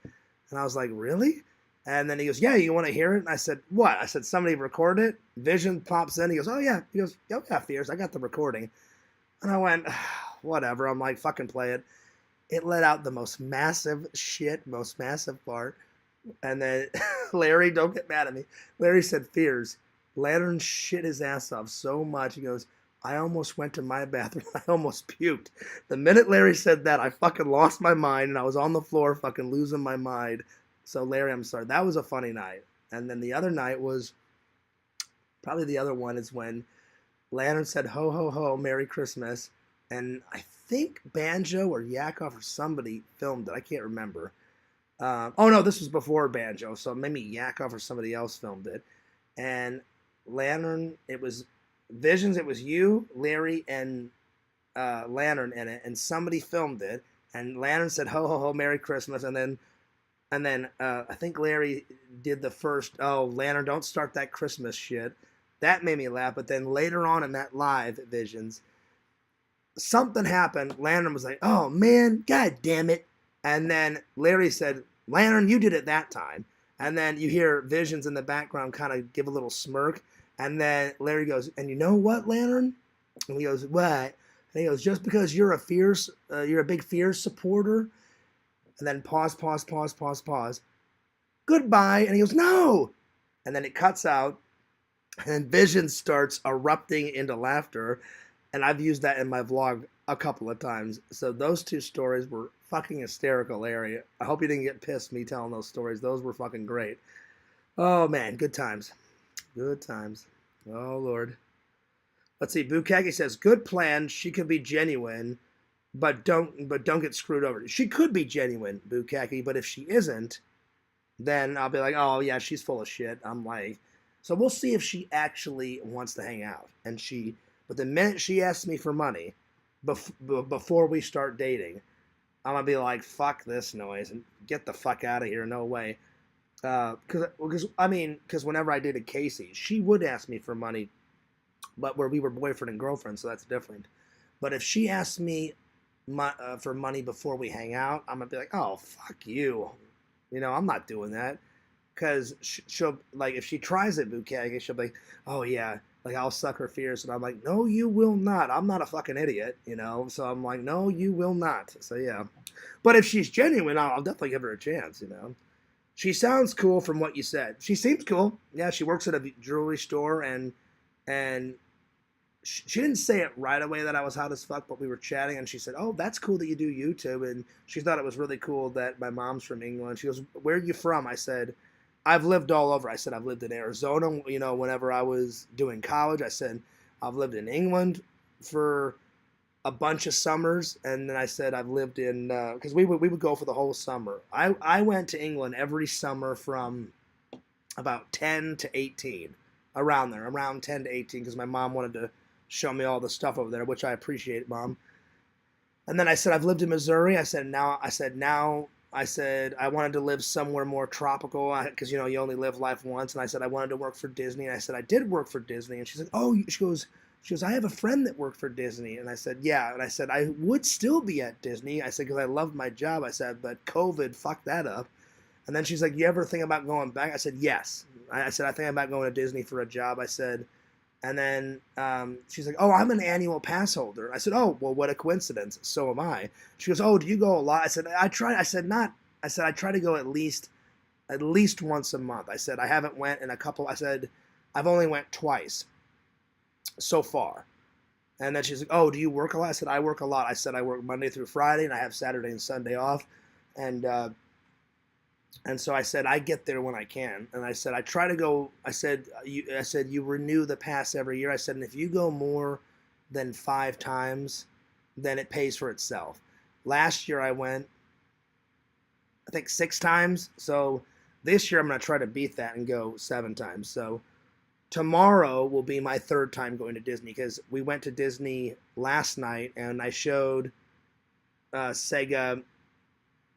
And I was like, really? And then he goes, yeah, you want to hear it? And I said, what? I said, somebody recorded it. Vision pops in. He goes, oh, yeah. He goes, oh, yeah, Fears. I got the recording. And I went, whatever. I'm like, fucking play it. It let out the most massive shit, most massive fart. And then Larry, don't get mad at me. Larry said, Fears, Lantern shit his ass off so much. He goes, I almost went to my bathroom. I almost puked. The minute Larry said that, I fucking lost my mind, and I was on the floor fucking losing my mind. So, Larry, I'm sorry. That was a funny night. And then the other night was, probably the other one is when Lantern said, ho, ho, ho, Merry Christmas. and I think Banjo or Yakov or somebody filmed it. I can't remember. Oh no, this was before Banjo, so maybe Yakov or somebody else filmed it. And Lantern, it was Visions. It was you, Larry, and Lantern in it, and somebody filmed it. And Lantern said, "Ho ho ho, Merry Christmas," and then I think Larry did the first, "Oh, Lantern, don't start that Christmas shit." That made me laugh. But then later on in that live Visions, something happened. Lantern was like, "Oh man, god damn it!" And then Larry said, "Lantern, you did it that time." And then you hear Visions in the background kind of give a little smirk. And then Larry goes, "And you know what, Lantern?" And he goes, "What?" And he goes, "Just because you're a big Fierce supporter." And then pause. "Goodbye." And he goes, "No." And then it cuts out, and Vision starts erupting into laughter. And I've used that in my vlog a couple of times. So those two stories were fucking hysterical, Larry. I hope you didn't get pissed me telling those stories. Those were fucking great. Oh man, good times. Good times. Oh Lord. Let's see. Bukaki says, "Good plan. She could be genuine, but don't get screwed over." She could be genuine, Bukaki, but if she isn't, then I'll be like, "Oh yeah, she's full of shit." I'm like, so we'll see if she actually wants to hang out. But the minute she asks me for money, before we start dating, I'm gonna be like, "Fuck this noise and get the fuck out of here." No way. Because whenever I dated Casey, she would ask me for money, but where we were boyfriend and girlfriend, so that's different. But if she asks me for money before we hang out, I'm gonna be like, "Oh fuck you," I'm not doing that. Because she'll, like, if she tries it, Bukake, she'll be like, "Oh yeah, like I'll suck her fears," and I'm like, "No, you will not. I'm not a fucking idiot. So I'm like, "No, you will not." So yeah, but if she's genuine, I'll definitely give her a chance. She sounds cool from what you said. She seems cool. Yeah, she works at a jewelry store, and she didn't say it right away that I was hot as fuck, but we were chatting, and she said, "Oh, that's cool that you do YouTube," and she thought it was really cool that my mom's from England. She goes, "Where are you from?" I said, "I've lived all over." I said, "I've lived in Arizona, whenever I was doing college." I said, "I've lived in England for a bunch of summers," and then I said, "I've lived in," because we would go for the whole summer. I went to England every summer from about 10 to 18, around there, around 10 to 18, because my mom wanted to show me all the stuff over there, which I appreciate, Mom. And then I said, "I've lived in Missouri." I said I wanted to live somewhere more tropical, because you only live life once. And I said I wanted to work for Disney. And I said I did work for Disney. And she said, "Oh," she goes, "I have a friend that worked for Disney." And I said, "Yeah." And I said I would still be at Disney. I said because I loved my job. I said, but COVID fucked that up. And then she's like, "You ever think about going back?" I said, "Yes." I said, "I think about going to Disney for a job." I said, and then she's like, "Oh, I'm an annual pass holder." I said, "Oh, well, what a coincidence. So am I." She goes, "Oh, do you go a lot?" I said, "I try." I said, "Not." I said, "I try to go at least once a month." I said, "I haven't went in a couple." I said, "I've only went twice so far." And then she's like, "Oh, do you work a lot?" I said, "I work a lot." I said, "I work Monday through Friday, and I have Saturday and Sunday off." And so I said, "I get there when I can." And I said, "I try to go." I said, "You renew the pass every year." I said, "And if you go more than 5 times, then it pays for itself." Last year I went, I think, 6 times. So this year I'm going to try to beat that and go 7 times. So tomorrow will be my third time going to Disney, because we went to Disney last night and I showed Sega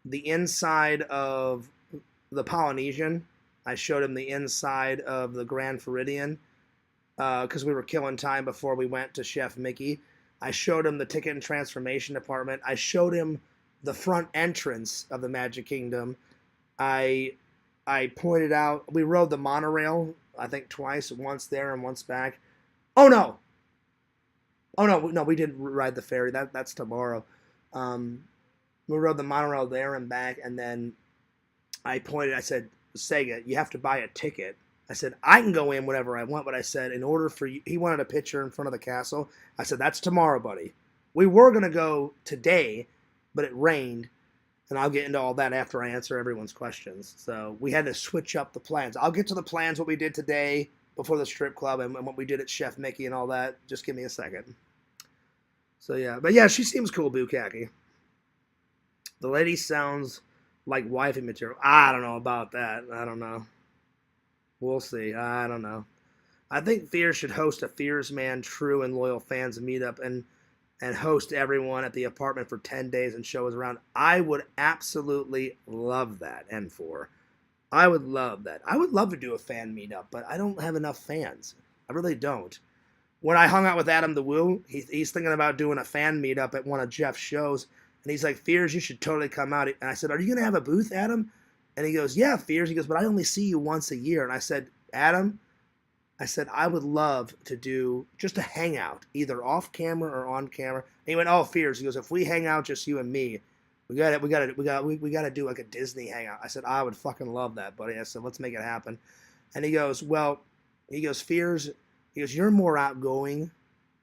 the inside of the Polynesian. I showed him the inside of the Grand Floridian, because we were killing time before we went to Chef Mickey. I showed him the ticket and transformation department. I showed him the front entrance of the Magic Kingdom. I I pointed out we rode the monorail, I think twice, once there and once back. Oh no, no, we didn't ride the ferry. That's tomorrow. Um, we rode the monorail there and back, and then I said, "Sega, you have to buy a ticket." I said, "I can go in whenever I want," but I said, in order for you, he wanted a picture in front of the castle. I said, "That's tomorrow, buddy. We were going to go today, but it rained, and I'll get into all that after I answer everyone's questions." So we had to switch up the plans. I'll get to the plans, what we did today before the strip club, and what we did at Chef Mickey and all that. Just give me a second. So yeah, but yeah, she seems cool, Bukaki. The lady sounds like wifey material. I don't know about that. I don't know. We'll see. I don't know. I think Fears should host a Fears Man true and loyal fans meetup and host everyone at the apartment for 10 days and show us around. I would absolutely love that, N4. I would love that. I would love to do a fan meetup, but I don't have enough fans. I really don't. When I hung out with Adam the Woo, he's thinking about doing a fan meetup at one of Jeff's shows. And he's like, Fears, you should totally come out. And I said, are you going to have a booth, Adam? And he goes, yeah, Fears. He goes, but I only see you once a year. And I said, Adam, I said, I would love to do just a hangout, either off camera or on camera. And he went, oh, Fears. He goes, if we hang out just you and me, we got to do like a Disney hangout. I said, I would fucking love that, buddy. I said, let's make it happen. And he goes, well, he goes, Fears, he goes, you're more outgoing.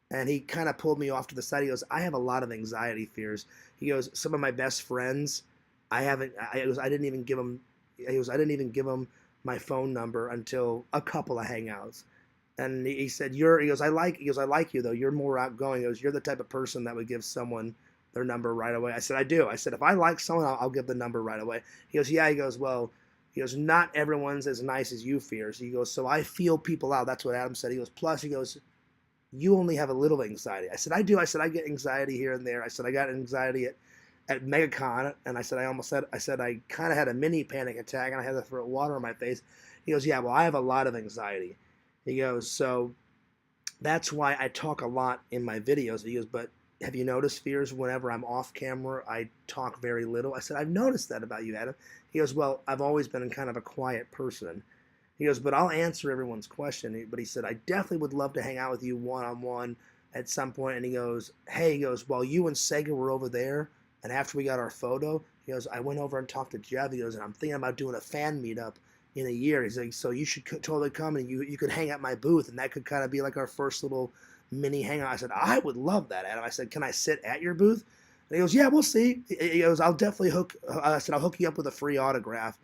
And he kind of pulled me off to the side. He goes, I have a lot of anxiety, Fears. He goes, some of my best friends, I didn't even give them, he goes, I didn't even give them my phone number until a couple of hangouts. And he said, he goes, I like you though. You're more outgoing. He goes, you're the type of person that would give someone their number right away. I said, I do. I said, if I like someone, I'll give the number right away. He goes, yeah. He goes, well, he goes, not everyone's as nice as you, Fears. He goes, so I feel people out. That's what Adam said. He goes, plus, he goes, you only have a little anxiety. I said, I do. I said, I get anxiety here and there. I said, I got anxiety at MegaCon. And I said, I kind of had a mini panic attack and I had to throw water on my face. He goes, yeah, well, I have a lot of anxiety. He goes, so that's why I talk a lot in my videos. He goes, but have you noticed, Fears, whenever I'm off camera, I talk very little? I said, I've noticed that about you, Adam. He goes, well, I've always been kind of a quiet person. He goes, but I'll answer everyone's question. But he said, I definitely would love to hang out with you one-on-one at some point. And he goes, hey, he goes, while you and Sega were over there, and after we got our photo, he goes, I went over and talked to Jeff. He goes, and I'm thinking about doing a fan meetup in a year. He's like, so you should totally come and you could hang at my booth, and that could kind of be like our first little mini hangout. I said, I would love that, Adam. I said, can I sit at your booth? And he goes, yeah, we'll see. He goes, I'll definitely I said, I'll hook you up with a free autograph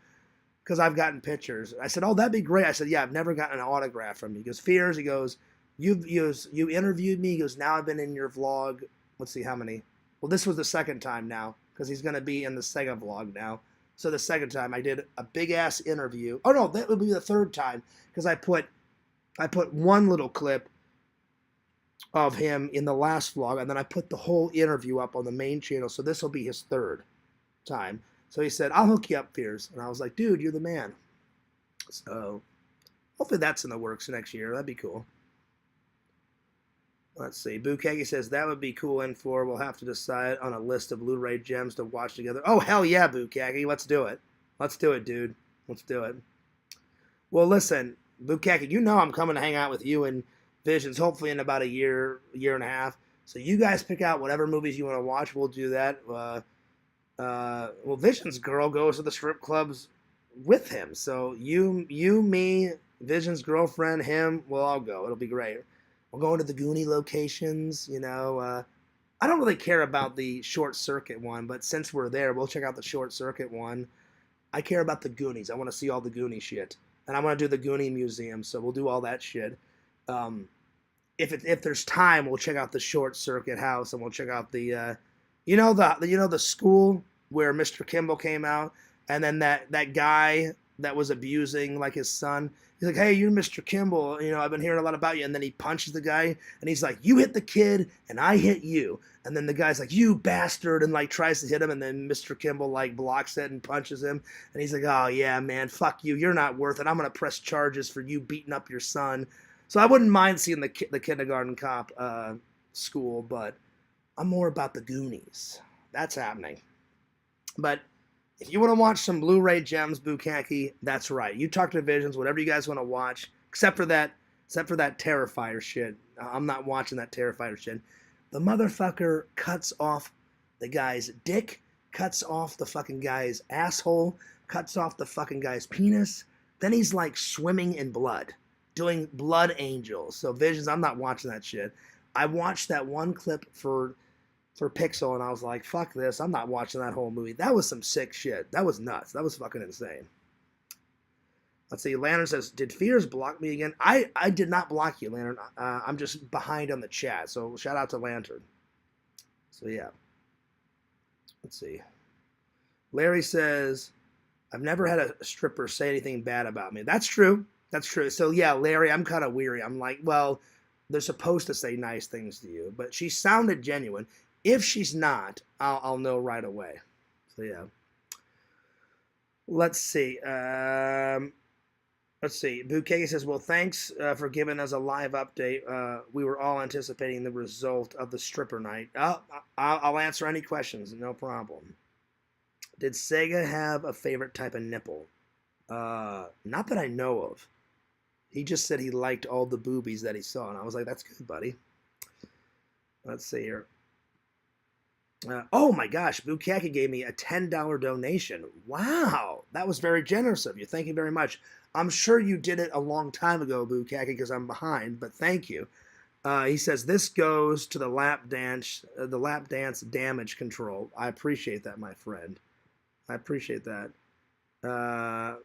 because I've gotten pictures. I said, oh, that'd be great. I said, yeah, I've never gotten an autograph from you. He goes, Fears. He goes, you interviewed me. He goes, now I've been in your vlog. Let's see how many. Well, this was the second time now because he's going to be in the Sega vlog now. So the second time I did a big ass interview. Oh no, that would be the third time because I put one little clip of him in the last vlog, and then I put the whole interview up on the main channel. So this will be his third time. So he said, I'll hook you up, Fears. And I was like, dude, you're the man. So hopefully that's in the works next year. That'd be cool. Let's see. Bukagi says, that would be cool, N4. We'll have to decide on a list of Blu-ray gems to watch together. Oh, hell yeah, Bukagi. Let's do it. Let's do it, dude. Let's do it. Well, listen, Bukaki, you know I'm coming to hang out with you and Visions, hopefully in about a year and a half. So you guys pick out whatever movies you want to watch. We'll do that. Well, Visions' girl goes to the strip clubs with him. So you, me, Visions' girlfriend, him, we'll all go. It'll be great. We're going to the Goonie locations, you know. I don't really care about the Short Circuit one, but since we're there, we'll check out the Short Circuit one. I care about the Goonies. I want to see all the Goonie shit. And I want to do the Goonie Museum, so we'll do all that shit. If there's time, we'll check out the Short Circuit house, and we'll check out the, the school where Mr. Kimball came out, and then that guy that was abusing like his son. He's like, hey, you're Mr. Kimball. You know, I've been hearing a lot about you. And then he punches the guy, and he's like, you hit the kid, and I hit you. And then the guy's like, you bastard, and like tries to hit him, and then Mr. Kimball like blocks it and punches him. And he's like, oh yeah, man, fuck you. You're not worth it. I'm gonna press charges for you beating up your son. So I wouldn't mind seeing the kindergarten cop school, but I'm more about the Goonies. That's happening. But if you want to watch some Blu-ray gems, Bukaki, that's right. You talk to Visions, whatever you guys want to watch, except for that Terrifier shit. I'm not watching that Terrifier shit. The motherfucker cuts off the guy's dick, cuts off the fucking guy's asshole, cuts off the fucking guy's penis. Then he's like swimming in blood, doing blood angels. So Visions, I'm not watching that shit. I watched that one clip for Pixel, and I was like, fuck this, I'm not watching that whole movie. That was some sick shit. That was nuts. That was fucking insane. Let's see, Lantern says, did Fears block me again? I did not block you, Lantern. I'm just behind on the chat, so shout out to Lantern. So yeah. Let's see. Larry says, I've never had a stripper say anything bad about me. That's true. That's true. So yeah, Larry, I'm kind of weary. I'm like, well, they're supposed to say nice things to you, but she sounded genuine. If she's not, I'll know right away. So yeah. Let's see. Let's see. Bouquet says, well, thanks for giving us a live update. We were all anticipating the result of the stripper night. I'll answer any questions. No problem. Did Sega have a favorite type of nipple? Not that I know of. He just said he liked all the boobies that he saw, and I was like, that's good, buddy. Let's see here. Oh my gosh, Bukaki gave me a $10 donation. Wow, that was very generous of you. Thank you very much. I'm sure you did it a long time ago, Bukaki, because I'm behind, but thank you. He says, this goes to the lap dance damage control. I appreciate that, my friend. I appreciate that. I'm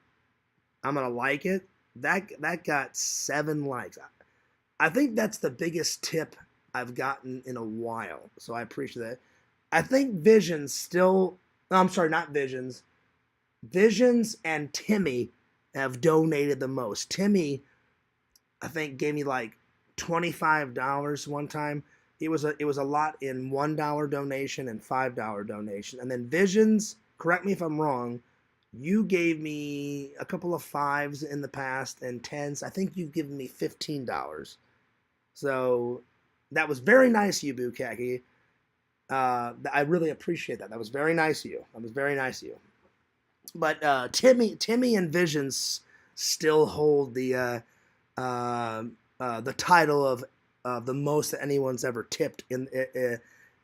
going to like it. That got 7 likes. I think that's the biggest tip I've gotten in a while, so I appreciate that. I think Visions still, no, I'm sorry, not Visions. Visions and Timmy have donated the most. Timmy, I think, gave me like $25 one time. It was a lot in $1 donation and $5 donation. And then Visions, correct me if I'm wrong, you gave me a couple of 5s in the past and 10s. I think you've given me $15. So that was very nice of you, Bukaki. I really appreciate that. That was very nice of you. That was very nice of you. But Timmy and Visions still hold the title of the most that anyone's ever tipped in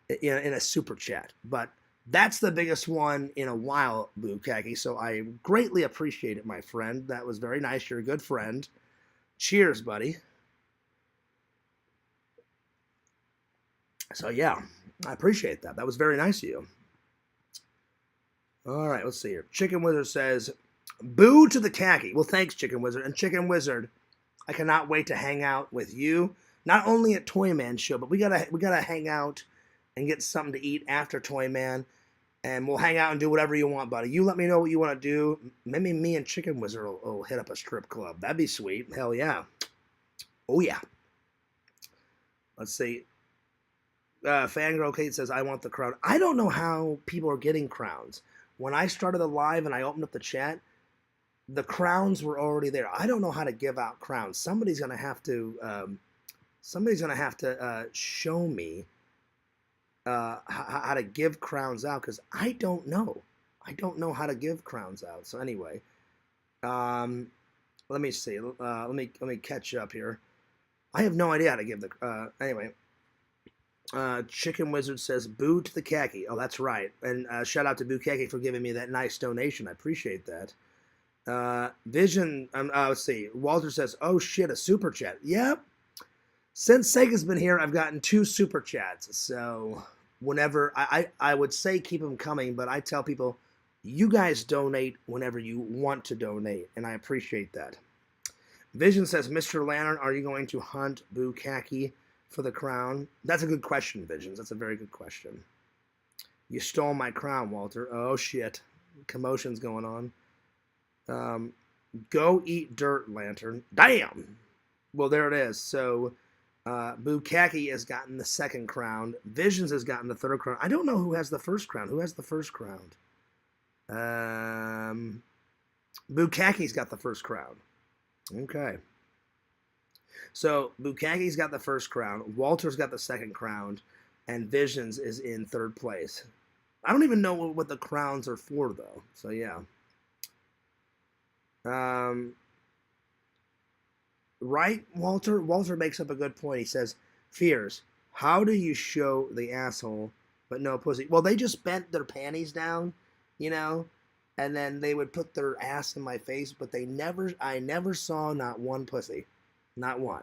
a super chat. But that's the biggest one in a while, Bukaki. So I greatly appreciate it, my friend. That was very nice. You're a good friend. Cheers, buddy. So yeah, I appreciate that. That was very nice of you. All right, let's see here. Chicken Wizard says, boo to the khaki. Well, thanks, Chicken Wizard. And Chicken Wizard, I cannot wait to hang out with you. Not only at Toy Man Show, but we gotta hang out and get something to eat after Toy Man. And we'll hang out and do whatever you want, buddy. You let me know what you want to do. Maybe me and Chicken Wizard will hit up a strip club. That'd be sweet. Hell yeah. Oh, yeah. Let's see. Fangirl Kate says, I want the crown. I don't know how people are getting crowns. When I started the live and I opened up the chat, the crowns were already there. I don't know how to give out crowns. Somebody's gonna have to show me how to give crowns out, because I don't know. I don't know how to give crowns out. So anyway, let me see. Let me catch up here. I have no idea how to give the. Anyway. Chicken Wizard says, boo to the khaki. Oh, that's right. And shout out to Boo Khaki for giving me that nice donation. I appreciate that. Vision, let's see. Walter says, oh shit, a super chat. Yep. Since Sega's been here, I've gotten 2 super chats. So whenever, I would say keep them coming, but I tell people, you guys donate whenever you want to donate, and I appreciate that. Vision says, Mr. Lantern, are you going to hunt Boo Khaki for the crown? That's a good question, Visions. That's a very good question. You stole my crown, Walter. Oh, shit. Commotion's going on. Go eat dirt, Lantern. Damn! Well, there it is. So, Bukaki has gotten the second crown. Visions has gotten the third crown. I don't know who has the first crown. Who has the first crown? Bukaki's got the first crown. Okay. So, Bukaki's got the first crown. Walter's got the second crown. And Visions is in third place. I don't even know what the crowns are for, though. So, yeah. Right, Walter? Walter makes up a good point. He says, Fears, how do you show the asshole but no pussy? Well, they just bent their panties down, you know, and then they would put their ass in my face, but I never saw not one pussy. Not one.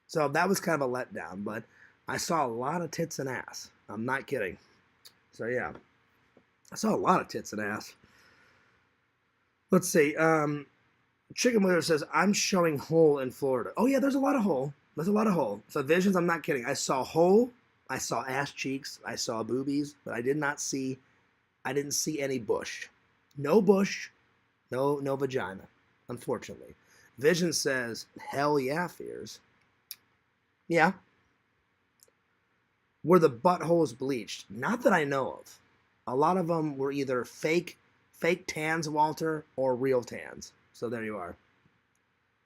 So that was kind of a letdown, but I saw a lot of tits and ass. I'm not kidding. So yeah, I saw a lot of tits and ass. Let's see. Chicken Wizard says, I'm showing hole in Florida. Oh yeah, there's a lot of hole. There's a lot of hole. So Visions, I'm not kidding. I saw hole, I saw ass cheeks. I saw boobies, but I didn't see any bush. No bush, no vagina, unfortunately. Vision says, hell yeah, fears. Yeah. Were the buttholes bleached? Not that I know of. A lot of them were either fake tans, Walter, or real tans. So there you are.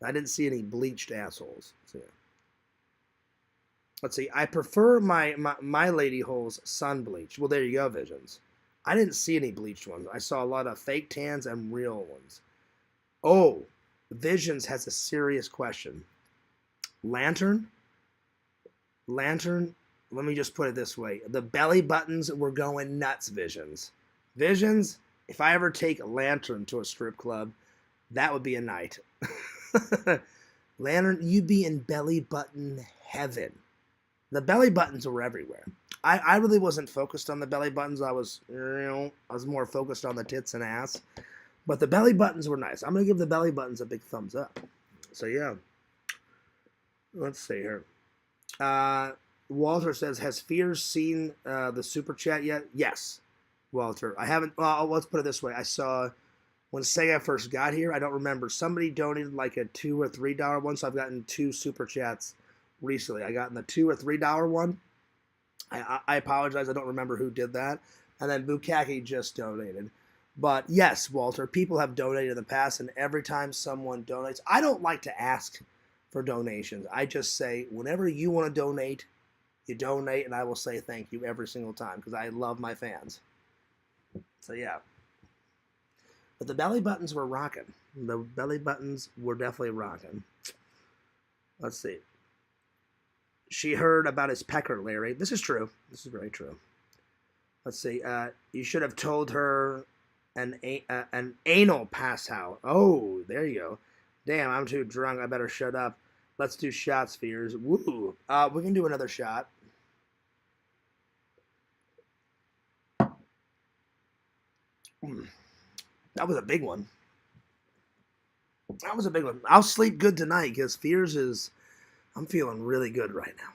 I didn't see any bleached assholes. So yeah. Let's see. I prefer my lady holes sun bleached. Well, there you go, Visions. I didn't see any bleached ones. I saw a lot of fake tans and real ones. Oh, Visions has a serious question. Lantern? Lantern? Let me just put it this way. The belly buttons were going nuts, Visions. Visions, if I ever take a Lantern to a strip club, that would be a night. Lantern, you'd be in belly button heaven. The belly buttons were everywhere. I really wasn't focused on the belly buttons. I was more focused on the tits and ass. But the belly buttons were nice. I'm going to give the belly buttons a big thumbs up. So, yeah. Let's see here. Walter says, has Fears seen the Super Chat yet? Yes, Walter. I haven't. Well, let's put it this way. I saw when Sega first got here. I don't remember. Somebody donated like a $2 or $3 one, so I've gotten 2 Super Chats recently. I got in the $2 or $3 one. I apologize. I don't remember who did that. And then Bukaki just donated. But yes, Walter, people have donated in the past, and every time someone donates, I don't like to ask for donations. I just say, whenever you want to donate, you donate, and I will say thank you every single time because I love my fans. So yeah. But the belly buttons were rocking. The belly buttons were definitely rocking. Let's see. She heard about his pecker, Larry. This is true. This is very true. Let's see. You should have told her an anal pass out. Oh, there you go. Damn, I'm too drunk. I better shut up. Let's do shots, Fears. Woo. We can do another shot. That was a big one. That was a big one. I'll sleep good tonight because Fears is... I'm feeling really good right now.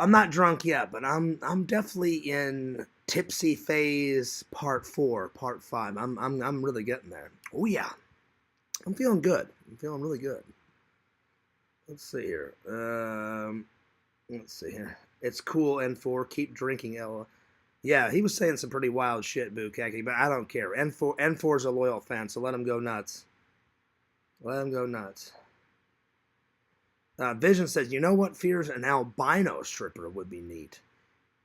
I'm not drunk yet, but I'm definitely in tipsy phase part 4, part 5. I'm really getting there. Oh yeah. I'm feeling good. I'm feeling really good. Let's see here. Let's see here. It's cool, N4. Keep drinking, Ella. Yeah, he was saying some pretty wild shit, Bukaki, but I don't care. N4's a loyal fan, so let him go nuts. Let him go nuts. Vision says, you know what, Fears? An albino stripper would be neat.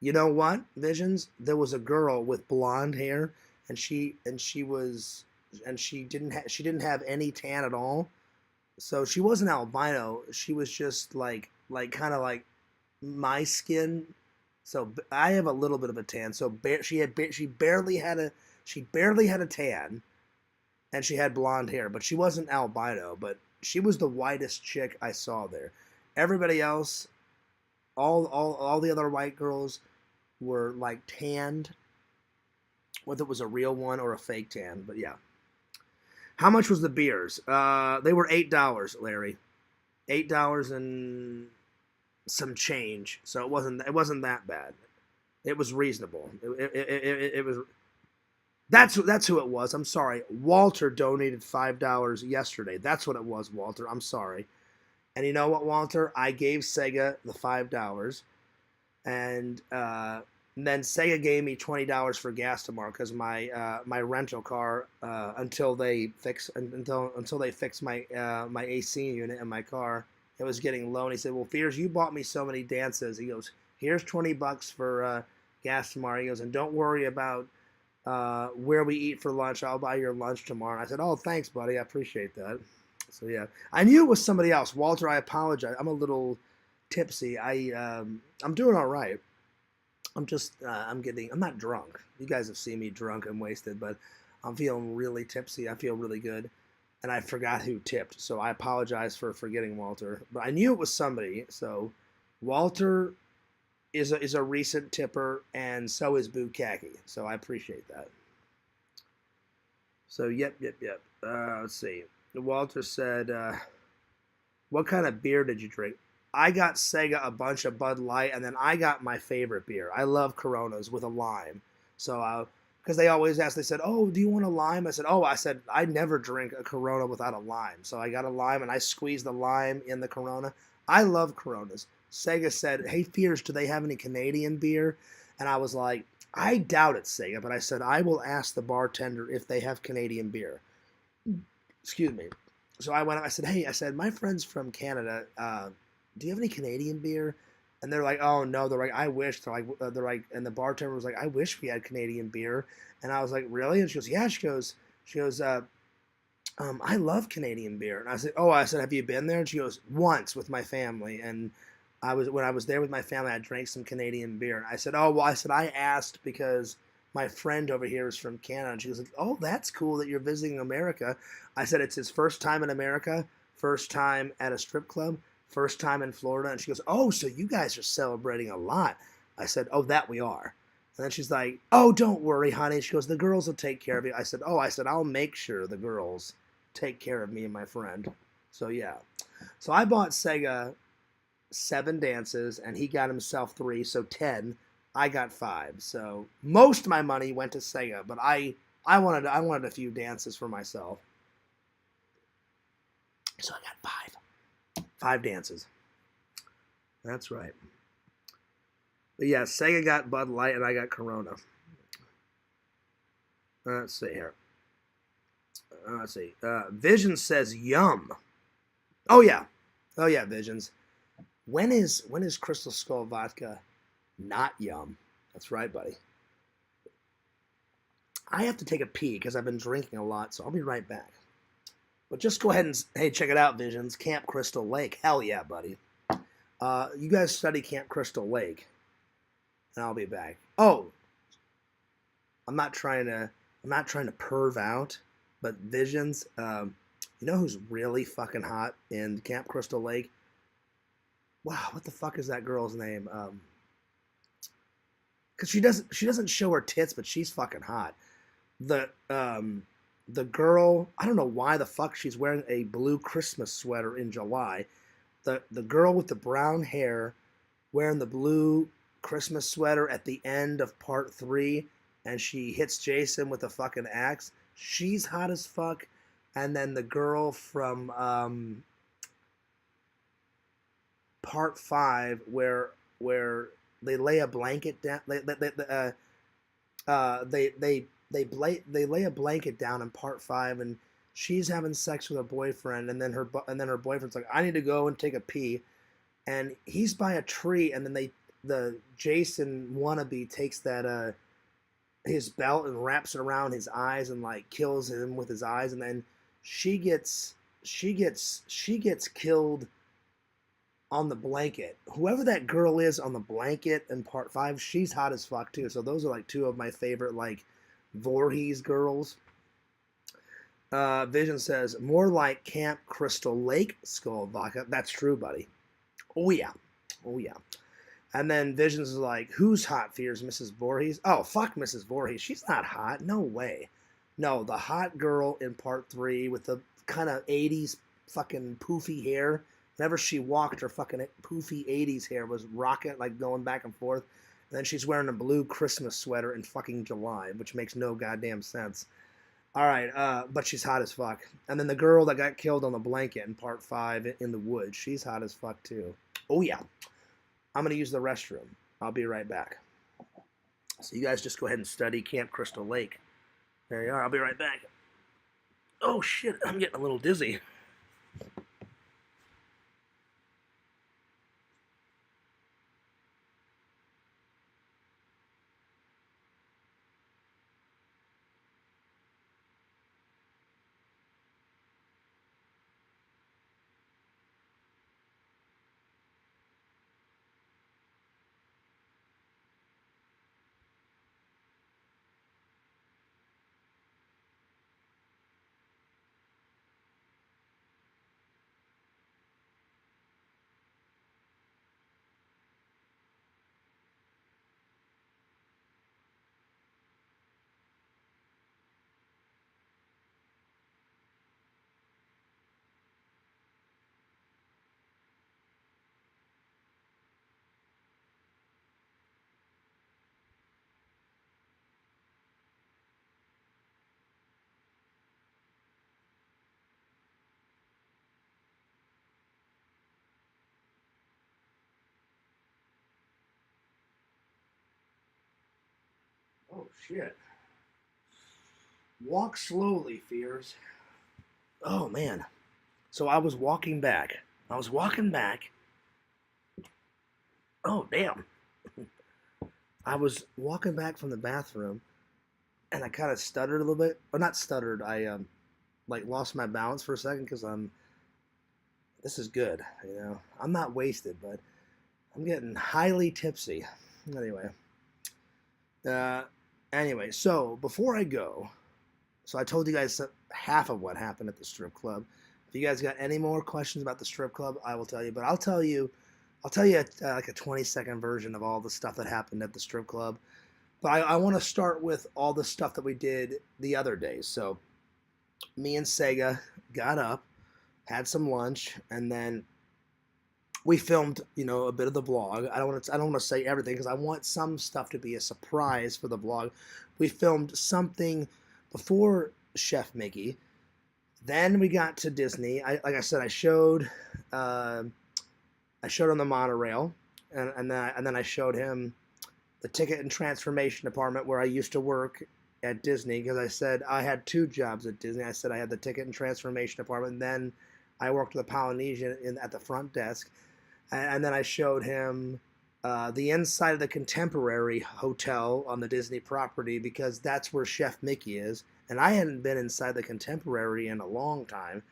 You know what, Visions? There was a girl with blonde hair, and she didn't have any tan at all. So she wasn't albino. She was just like kind of like my skin. So I have a little bit of a tan. So she barely had a tan, and she had blonde hair, but she wasn't albino. But she was the whitest chick I saw there. Everybody else, all the other white girls were like tanned, whether it was a real one or a fake tan. But yeah. How much was the beers? They were $8, Larry. $8 and some change. So it wasn't that bad. It was reasonable. It was. That's who it was. I'm sorry. Walter donated $5 yesterday. That's what it was, Walter. I'm sorry. And you know what, Walter? I gave Sega the $5, and then Sega gave me $20 for gas tomorrow because my rental car until they fix my my AC unit in my car, it was getting low. And he said, "Well, Fears, you bought me so many dances." He goes, "Here's $20 for gas tomorrow." He goes, "And don't worry about where we eat for lunch. I'll buy your lunch tomorrow." And I said, "Oh, thanks, buddy. I appreciate that." So yeah, I knew it was somebody else. Walter, I apologize. I'm a little tipsy. I'm doing all right. I'm not drunk. You guys have seen me drunk and wasted, but I'm feeling really tipsy. I feel really good. And I forgot who tipped, so I apologize for forgetting Walter. But I knew it was somebody, so Walter is a recent tipper, and so is Bukaki. So I appreciate that. So yep. Let's see. Walter said, "What kind of beer did you drink?" I got Sega a bunch of Bud Light, and then I got my favorite beer. I love Coronas with a lime. So, because they always ask, they said, "Oh, do you want a lime?" I said, "Oh," I said, "I never drink a Corona without a lime." So I got a lime, and I squeezed the lime in the Corona. I love Coronas. Sega said, "Hey, Fears, do they have any Canadian beer?" And I was like, "I doubt it, Sega," but I said, "I will ask the bartender if they have Canadian beer." Excuse me. So I went. I said, "Hey," I said, "My friend's from Canada. Do you have any Canadian beer?" And they're like, "Oh no." They're like, "I wish." They're like, and the bartender was like, "I wish we had Canadian beer." And I was like, "Really?" And she goes, "Yeah." She goes, "I love Canadian beer." And I said, "Oh," I said, "Have you been there?" And she goes, "Once with my family." And when I was there with my family, I drank some Canadian beer. And I said, "Oh, well," I said, "I asked because my friend over here is from Canada." And she was like, "Oh, that's cool that you're visiting America." I said, "It's his first time in America, first time at a strip club, first time in Florida." And she goes, "Oh, so you guys are celebrating a lot." I said, "Oh, that we are." And then she's like, "Oh, don't worry, honey." She goes, "The girls will take care of you." I said, "Oh," I said, "I'll make sure the girls take care of me and my friend." So yeah. So I bought Sega 7 dances, and he got himself 3, so 10. I got 5. So most of my money went to Sega, but I wanted a few dances for myself. So I got 5 dances. That's right. But yeah, Sega got Bud Light and I got Corona. Let's see here. Let's see. Vision says yum. Oh yeah. Oh yeah, Visions. When is Crystal Skull vodka not yum? That's right, buddy. I have to take a pee because I've been drinking a lot, so I'll be right back. But just go ahead and hey, check it out, Visions. Camp Crystal Lake. Hell yeah, buddy. You guys study Camp Crystal Lake, and I'll be back. Oh, I'm not trying to. I'm not trying to perv out, but Visions. You know who's really fucking hot in Camp Crystal Lake? Wow, what the fuck is that girl's name? Because she doesn't show her tits, but she's fucking hot. The girl, I don't know why the fuck she's wearing a blue Christmas sweater in July. The girl with the brown hair wearing the blue Christmas sweater at the end of part 3, and she hits Jason with a fucking axe. She's hot as fuck. And then the girl from part 5, where they lay a blanket down. They lay a blanket down in part 5, and she's having sex with her boyfriend, and then her boyfriend's like, "I need to go and take a pee," and he's by a tree, and then the Jason wannabe takes that his belt and wraps it around his eyes and like kills him with his eyes, and then she gets killed on the blanket. Whoever that girl is on the blanket in part 5, she's hot as fuck too. So those are like 2 of my favorite like Voorhees girls. Vision says more like Camp Crystal Lake Skull Vodka. That's true, buddy. Oh yeah, oh yeah. And then Visions is like, who's hot? Fears Mrs. Voorhees. Oh fuck, Mrs. Voorhees. She's not hot. No way. No, the hot girl in part 3 with the kind of 80s fucking poofy hair. Whenever she walked, her fucking poofy 80s hair was rocking, like going back and forth. And then she's wearing a blue Christmas sweater in fucking July, which makes no goddamn sense. All right, but she's hot as fuck. And then the girl that got killed on the blanket in part 5 in the woods, she's hot as fuck too. Oh yeah. I'm gonna use the restroom. I'll be right back. So you guys just go ahead and study Camp Crystal Lake. There you are. I'll be right back. Oh shit, I'm getting a little dizzy. Oh shit. Walk slowly, Fears. Oh man. So I was walking back. I was walking back. Oh damn. I was walking back from the bathroom and I kind of stuttered a little bit. Or not stuttered. I like lost my balance for a second because this is good, you know. I'm not wasted, but I'm getting highly tipsy. Anyway. Uh anyway, so before I go, so I told you guys half of what happened at the strip club. If you guys got any more questions about the strip club, I will tell you. But I'll tell you like a 20-second version of all the stuff that happened at the strip club. But I want to start with all the stuff that we did the other days. So me and Sega got up, had some lunch, and then we filmed, a bit of the vlog. I don't want to say everything because I want some stuff to be a surprise for the vlog. We filmed something before Chef Mickey. Then we got to Disney. Like I said, I showed on the monorail, and then I showed him the ticket and transformation department where I used to work at Disney because I said I had two jobs at Disney. I said I had the ticket and transformation department. And then I worked at the Polynesian at the front desk, and then I showed him the inside of the Contemporary Hotel on the Disney property because that's where Chef Mickey is. And I hadn't been inside the Contemporary in a long time.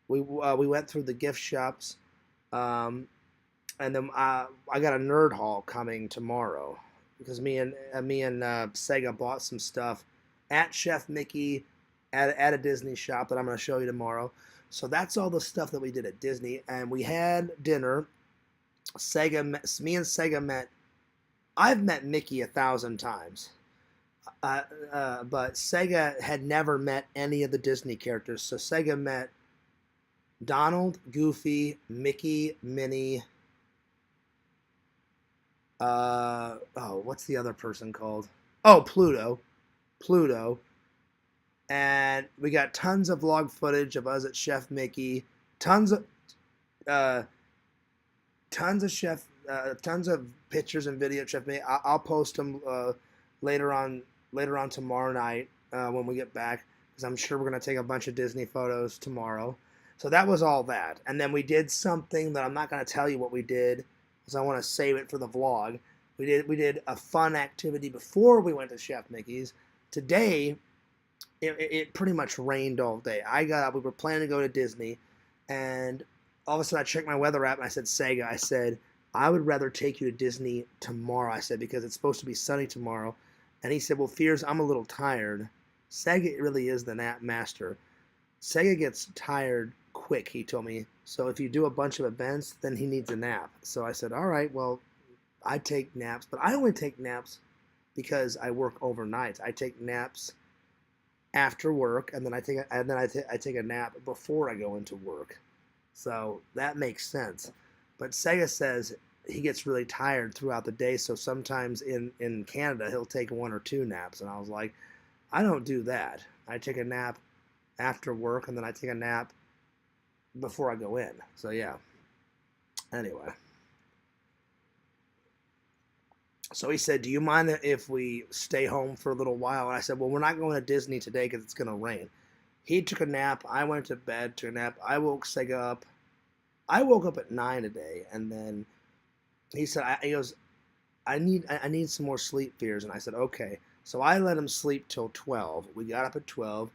We went through the gift shops, and then I got a nerd haul coming tomorrow because me and Sega bought some stuff at Chef Mickey at a Disney shop that I'm going to show you tomorrow. So that's all the stuff that we did at Disney, and we had dinner. Me and Sega met. I've met Mickey 1,000 times. But Sega had never met any of the Disney characters. So Sega met Donald, Goofy, Mickey, Minnie. What's the other person called? Oh, Pluto. And we got tons of vlog footage of us at Chef Mickey. Tons of pictures and video of Chef Mickey. I'll post them later on tomorrow night when we get back because I'm sure we're going to take a bunch of Disney photos tomorrow. So that was all that. And then we did something that I'm not going to tell you what we did because I want to save it for the vlog. We did a fun activity before we went to Chef Mickey's. Today, it pretty much rained all day. I got up, we were planning to go to Disney, and all of a sudden I checked my weather app and I said, Sega, I said, I would rather take you to Disney tomorrow, I said, because it's supposed to be sunny tomorrow. And he said, well, Fears, I'm a little tired. Sega really is the nap master. Sega gets tired quick, he told me. So if you do a bunch of events, then he needs a nap. So I said, all right, well, I take naps, but I only take naps because I work overnight. I take naps after work, and then I take a nap before I go into work. So that makes sense. But Sega says he gets really tired throughout the day, so sometimes in Canada he'll take 1 or 2 naps, and I was like, I don't do that. I take a nap after work, and then I take a nap before I go in. So yeah. Anyway. So he said, do you mind if we stay home for a little while? And I said, well, we're not going to Disney today because it's going to rain. He took a nap. I went to bed, took a nap. I woke Sega up. I woke up at 9 today, and then he said, he goes, I need some more sleep, Fears. And I said, okay. So I let him sleep till 12. We got up at 12.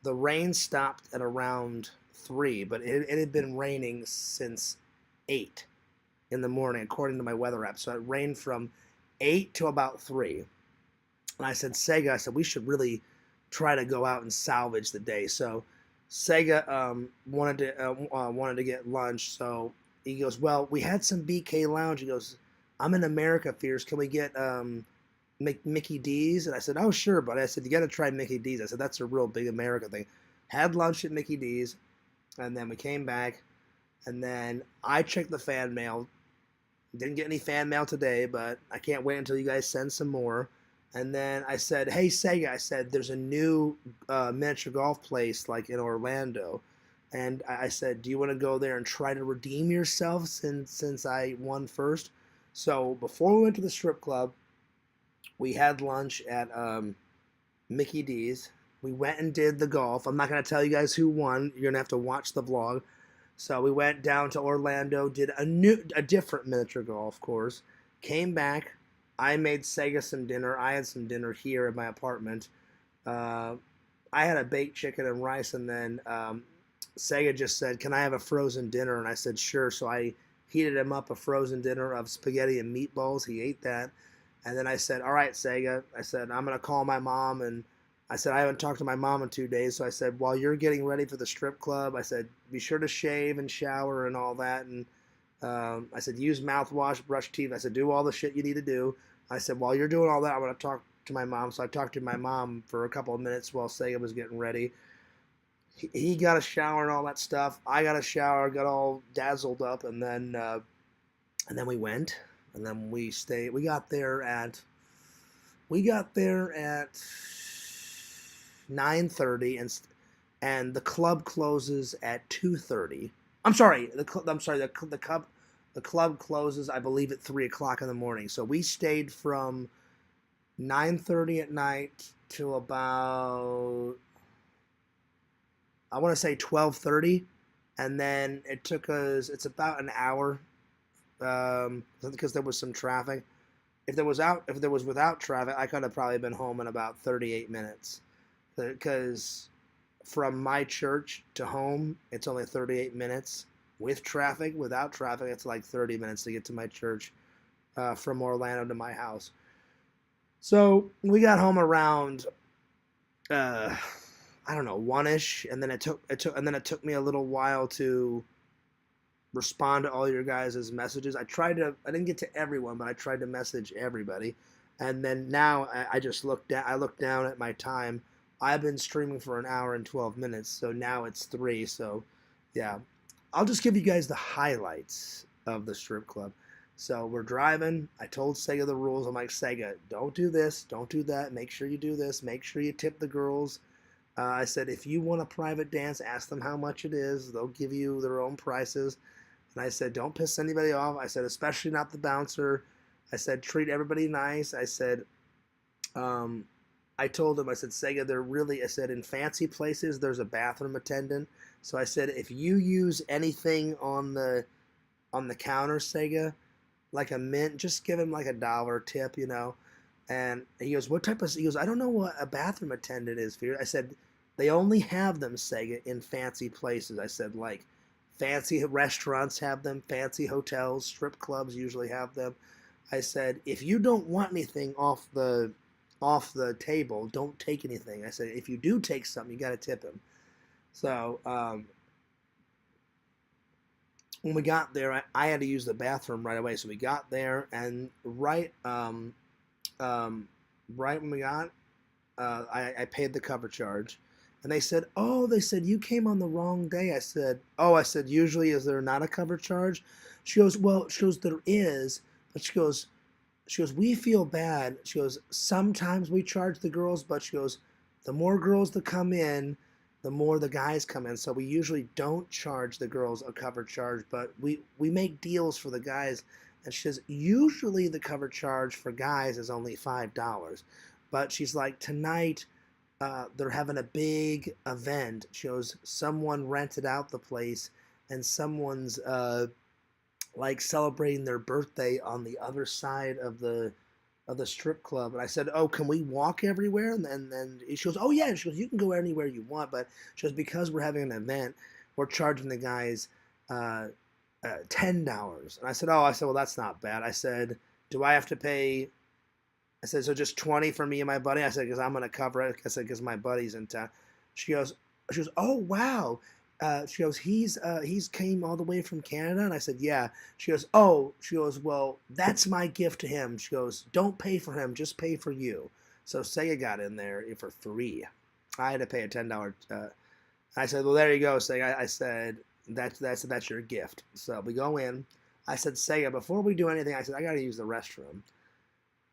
The rain stopped at around 3, but it had been raining since 8 in the morning, according to my weather app. So it rained from 8 to about 3. And I said, Sega, we should really try to go out and salvage the day. So Sega wanted to get lunch. So he goes, well, we had some BK Lounge. He goes, I'm in America, Fears. Can we get Mickey D's? And I said, oh, sure, but I said, you got to try Mickey D's. I said, that's a real big America thing. Had lunch at Mickey D's, and then we came back, and then I checked the fan mail. Didn't get any fan mail today, but I can't wait until you guys send some more. And then I said, hey, Sega, I said, there's a new miniature golf place like in Orlando. And I said, do you want to go there and try to redeem yourself since I won first? So before we went to the strip club, We had lunch at Mickey D's. We went and did the golf. I'm not gonna tell you guys who won. You're gonna have to watch the vlog. So we went down to Orlando, did a different miniature golf course. Came back. I made Sega some dinner. I had some dinner here in my apartment. Uh, I had a baked chicken and rice, and then Sega just said, "Can I have a frozen dinner?" And I said, "Sure." So I heated him up a frozen dinner of spaghetti and meatballs. He ate that, and then I said, "All right, Sega." I said, "I'm gonna call my mom," and I said, "I haven't talked to my mom in 2 days." So I said, "While you're getting ready for the strip club," I said, "be sure to shave and shower and all that." And I said, "Use mouthwash, brush teeth." I said, "Do all the shit you need to do." I said, "While you're doing all that, I'm gonna talk to my mom." So I talked to my mom for a couple of minutes while Sega was getting ready. He got a shower and all that stuff. I got a shower, got all dazzled up, and then we went, and then we stayed. We got there at 9:30, and the club closes at 2:30. I'm sorry. I'm sorry. The club closes, I believe, at 3 o'clock in the morning. So we stayed from 9:30 at night to about, I want to say, 12:30, and then it took us. It's about an hour, because there was some traffic. If there was without traffic, I could have probably been home in about 38 minutes. Because from my church to home, it's only 38 minutes. With traffic, without traffic, it's like 30 minutes to get to my church, from Orlando to my house. So we got home around, uh, I don't know, 1ish, and then it took me a little while to respond to all your guys' messages. I didn't get to everyone, but I tried to message everybody. And then now I just I looked down at my time. I've been streaming for an hour and 12 minutes, so now it's 3. So yeah, I'll just give you guys the highlights of the strip club. So we're driving. I told Sega the rules. I'm like, "Sega, don't do this, don't do that. Make sure you do this. Make sure you tip the girls." I said, "If you want a private dance, ask them how much it is. They'll give you their own prices." And I said, "Don't piss anybody off." I said, "Especially not the bouncer." I said, "Treat everybody nice." I said, um, I told him, I said, "Sega, I said, in fancy places, there's a bathroom attendant." So I said, "If you use anything on the counter, Sega, like a mint, just give him like $1 tip, you know." And he goes, "What type of?" He goes, "I don't know what a bathroom attendant is for you." I said, "They only have them, Sega, in fancy places." I said, like, fancy restaurants have them, fancy hotels, strip clubs usually have them. I said, "If you don't want anything off the table, don't take anything." I said, "If you do take something, you got to tip him." So when we got there, I had to use the bathroom right away. So we got there, and um, right when we got, I paid the cover charge, and they said, "Oh," they said, "you came on the wrong day." I said, "Oh," I said, "Usually, is there not a cover charge?" She goes, "Well," she goes, "there is," but she goes, "We feel bad." She goes, "Sometimes we charge the girls, but," she goes, "the more girls that come in, the more the guys come in. So we usually don't charge the girls a cover charge, but we make deals for the guys." And she says, "Usually the cover charge for guys is only $5, but," she's like, "tonight, they're having a big event." She goes, "Someone rented out the place, and someone's like celebrating their birthday on the other side of the strip club." And I said, "Oh, can we walk everywhere?" And then she goes, "Oh yeah." She goes, "You can go anywhere you want," but she goes, "Because we're having an event, we're charging the guys uh, $10." And I said, "Oh," I said, "Well, that's not bad." I said, "Do I have to pay?" I said, "So just 20 for me and my buddy?" I said, "Because I'm gonna cover it." I said, "Because my buddy's in town." She goes, she goes, "Oh wow." She goes, he's came all the way from Canada," and I said, "Yeah." She goes, "Oh," she goes, "Well, that's my gift to him." She goes, "Don't pay for him, just pay for you." So Sega got in there for free. I had to pay a $10. I said, "Well, there you go, Sega." I said, that's your gift." So we go in. I said, "Sega, before we do anything," I said, "I got to use the restroom."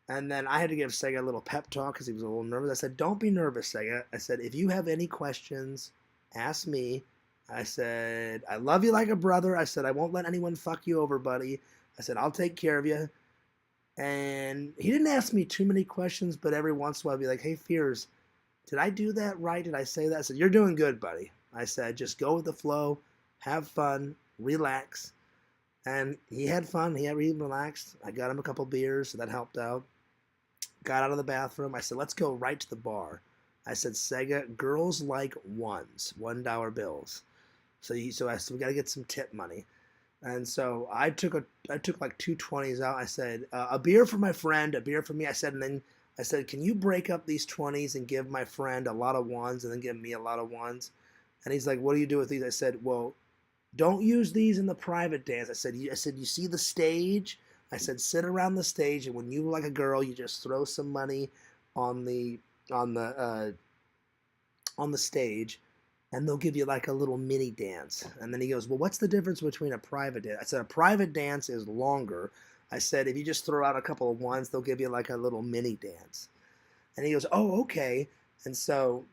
And then I had to give Sega a little pep talk because he was a little nervous. I said, "Don't be nervous, Sega." I said, "If you have any questions, ask me." I said, "I love you like a brother." I said, "I won't let anyone fuck you over, buddy." I said, "I'll take care of you." And he didn't ask me too many questions, but every once in a while I'd be like, hey, Fears, did I do that right? Did I say that? I said, you're doing good, buddy. I said, just go with the flow, have fun, relax. And he had fun. He relaxed. I got him a couple beers, so that helped out. Got out of the bathroom. I said, let's go right to the bar. I said, Sega, girls like ones, $1 bills. So I said, we got to get some tip money. And so I took like 2 20s out. I said, a beer for my friend, a beer for me. I said, and then I said, can you break up these 20s and give my friend a lot of ones and then give me a lot of ones? And he's like, what do you do with these? I said, well, don't use these in the private dance. I said, you see the stage? I said, sit around the stage, and when you like a girl, you just throw some money on the on the uh, on the stage, and they'll give you like a little mini dance. And then he goes, well, what's the difference between a private dance? I said, a private dance is longer. I said, if you just throw out a couple of ones, they'll give you like a little mini dance. And he goes, oh, okay. And so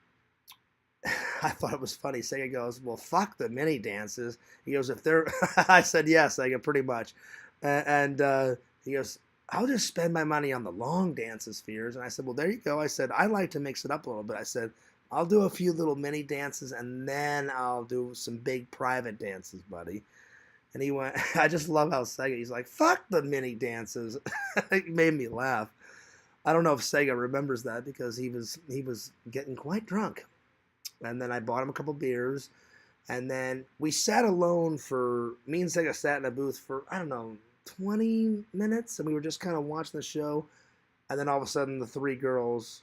I thought it was funny. Sega goes, well, fuck the mini dances. He goes, if they're, I said, yes, Sega, pretty much. And he goes, I'll just spend my money on the long dances, Fears. And I said, well, there you go. I said, I like to mix it up a little bit. I said, I'll do a few little mini dances, and then I'll do some big private dances, buddy. And he went, I just love how Sega, he's like, fuck the mini dances. It made me laugh. I don't know if Sega remembers that because he was getting quite drunk. And then I bought him a couple beers. And then we sat alone me and Sega sat in a booth for, I don't know, 20 minutes. And we were just kind of watching the show. And then all of a sudden, the three girls,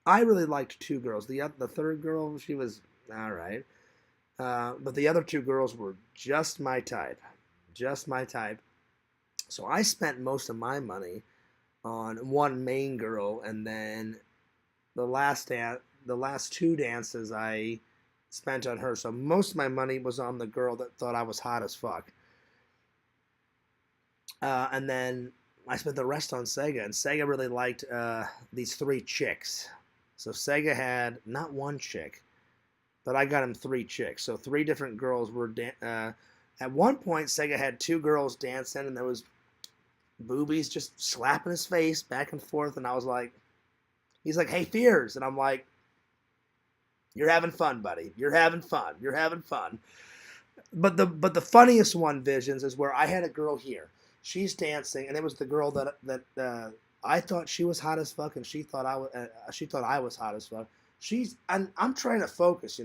I really liked two girls. The third girl, she was all right. But the other two girls were just my type. Just my type. So I spent most of my money on one main girl. And then the last two dances I spent on her. So most of my money was on the girl that thought I was hot as fuck. And then I spent the rest on Sega. And Sega really liked these three chicks. So Sega had not one chick, but I got him three chicks. So three different girls were at one point, Sega had two girls dancing, and there was boobies just slapping his face back and forth. And I was like, he's like, hey, Fears. And I'm like, you're having fun, buddy. You're having fun. You're having fun. But the funniest one, Visions, is where I had a girl here. She's dancing, and it was the girl that I thought she was hot as fuck, and she thought I was hot as fuck. I'm trying to focus,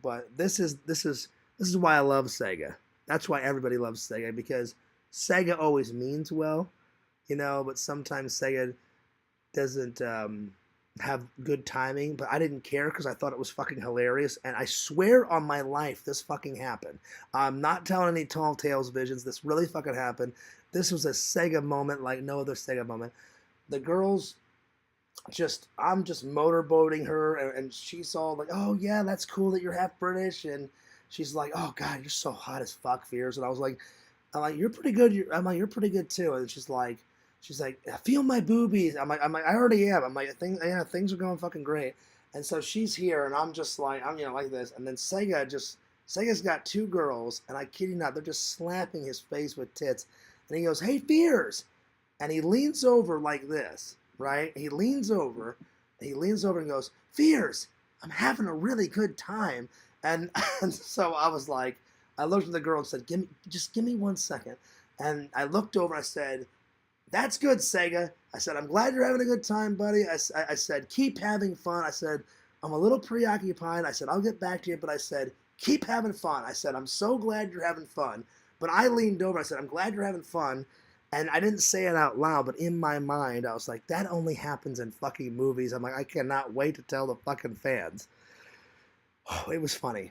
but this is why I love Sega. That's why everybody loves Sega, because Sega always means well, but sometimes Sega doesn't have good timing. But I didn't care because I thought it was fucking hilarious, and I swear on my life this fucking happened. I'm not telling any tall tales, Visions. This really fucking happened. This was a Sega moment like no other Sega moment. The girls I'm just motorboating her, and she's all like, oh yeah, that's cool that you're half British, and she's like, oh god, you're so hot as fuck, Fears. And I'm like, you're pretty good. I'm like, you're pretty good too. And she's like, feel my boobies. I'm like, I already am. I'm like, things are going fucking great. And so she's here, and I'm just like, I'm like this. And then Sega's got two girls, and I kid you not, they're just slapping his face with tits. And he goes, hey, Fears. And he leans over like this, right? He leans over and goes, Fears, I'm having a really good time. And so I was like, I looked at the girl and said, give me 1 second. And I looked over and I said, that's good, Sega. I said, I'm glad you're having a good time, buddy. I said, keep having fun. I said, I'm a little preoccupied. I said, I'll get back to you. But I said, keep having fun. I said, I'm so glad you're having fun. But I leaned over. I said, I'm glad you're having fun. And I didn't say it out loud, but in my mind, I was like, that only happens in fucking movies. I'm like, I cannot wait to tell the fucking fans. Oh, it was funny.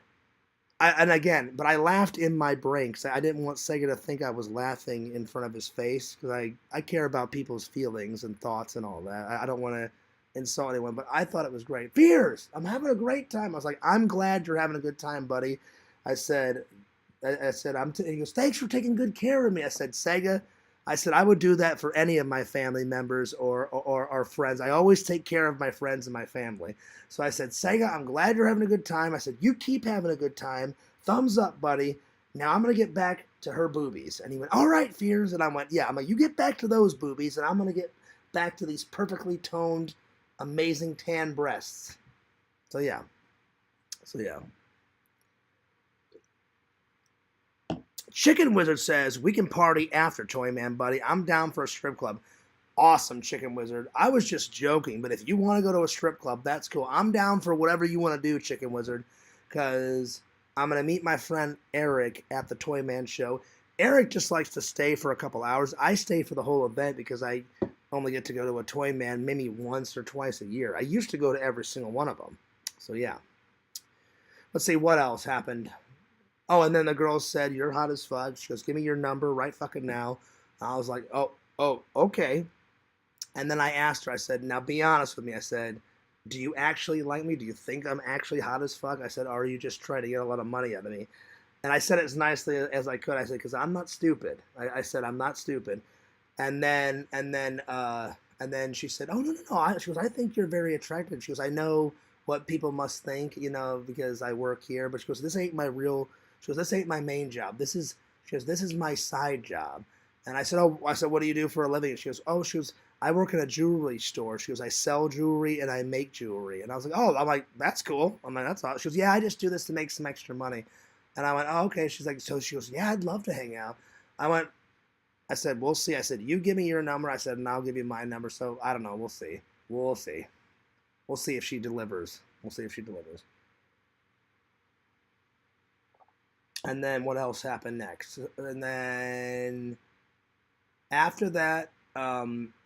But I laughed in my brain because I didn't want Sega to think I was laughing in front of his face, because I care about people's feelings and thoughts and all that. I don't want to insult anyone, but I thought it was great. Fears, I'm having a great time. I was like, I'm glad you're having a good time, buddy. I said, he goes, thanks for taking good care of me. I said, Sega, I would do that for any of my family members or friends. I always take care of my friends and my family. So I said, Sega, I'm glad you're having a good time. I said, you keep having a good time. Thumbs up, buddy. now I'm going to get back to her boobies. And he went, all right, Fears. And I went, yeah. I'm like, you get back to those boobies, and I'm going to get back to these perfectly toned, amazing tan breasts. So, yeah. So, yeah. Chicken Wizard says, we can party after, Toy Man Buddy. I'm down for a strip club. Awesome, Chicken Wizard. I was just joking, but if you want to go to a strip club, that's cool. I'm down for whatever you want to do, Chicken Wizard, because I'm going to meet my friend Eric at the Toy Man show. Eric just likes to stay for a couple hours. I stay for the whole event because I only get to go to a Toy Man maybe once or twice a year. I used to go to every single one of them. So, yeah. Let's see what else happened. Oh, and then the girl said, you're hot as fuck. She goes, give me your number right fucking now. I was like, oh, okay. And then I asked her, I said, now be honest with me. I said, do you actually like me? Do you think I'm actually hot as fuck? I said, or are you just trying to get a lot of money out of me? And I said it as nicely as I could. I said, because I'm not stupid. I said, I'm not stupid. And then she said, oh, no. She goes, I think you're very attractive. She goes, I know what people must think, because I work here. But she goes, this ain't my real, she goes, this ain't my main job. She goes, this is my side job. And I said, what do you do for a living? And she goes, I work in a jewelry store. She goes, I sell jewelry and I make jewelry. And I was like, I'm like, that's cool. I'm like, that's all. She goes, yeah, I just do this to make some extra money. And I went, oh, okay. She's like, so she goes, yeah, I'd love to hang out. I said, we'll see. I said, you give me your number. I said, and I'll give you my number. So I don't know. We'll see. We'll see. We'll see if she delivers. We'll see if she delivers. And then what else happened next? And then after that,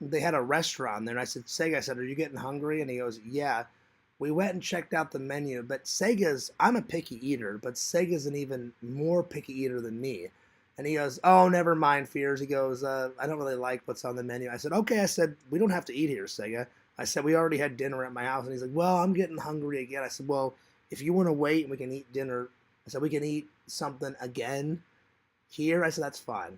they had a restaurant there. And I said, Sega, I said, are you getting hungry? And he goes, yeah. We went and checked out the menu. But I'm a picky eater, but Sega's an even more picky eater than me. And he goes, oh, never mind, Fears. He goes, I don't really like what's on the menu. I said, okay. I said, we don't have to eat here, Sega. I said, we already had dinner at my house. And he's like, well, I'm getting hungry again. I said, well, if you want to wait and we can eat dinner, I said, we can eat something again here. I said, that's fine.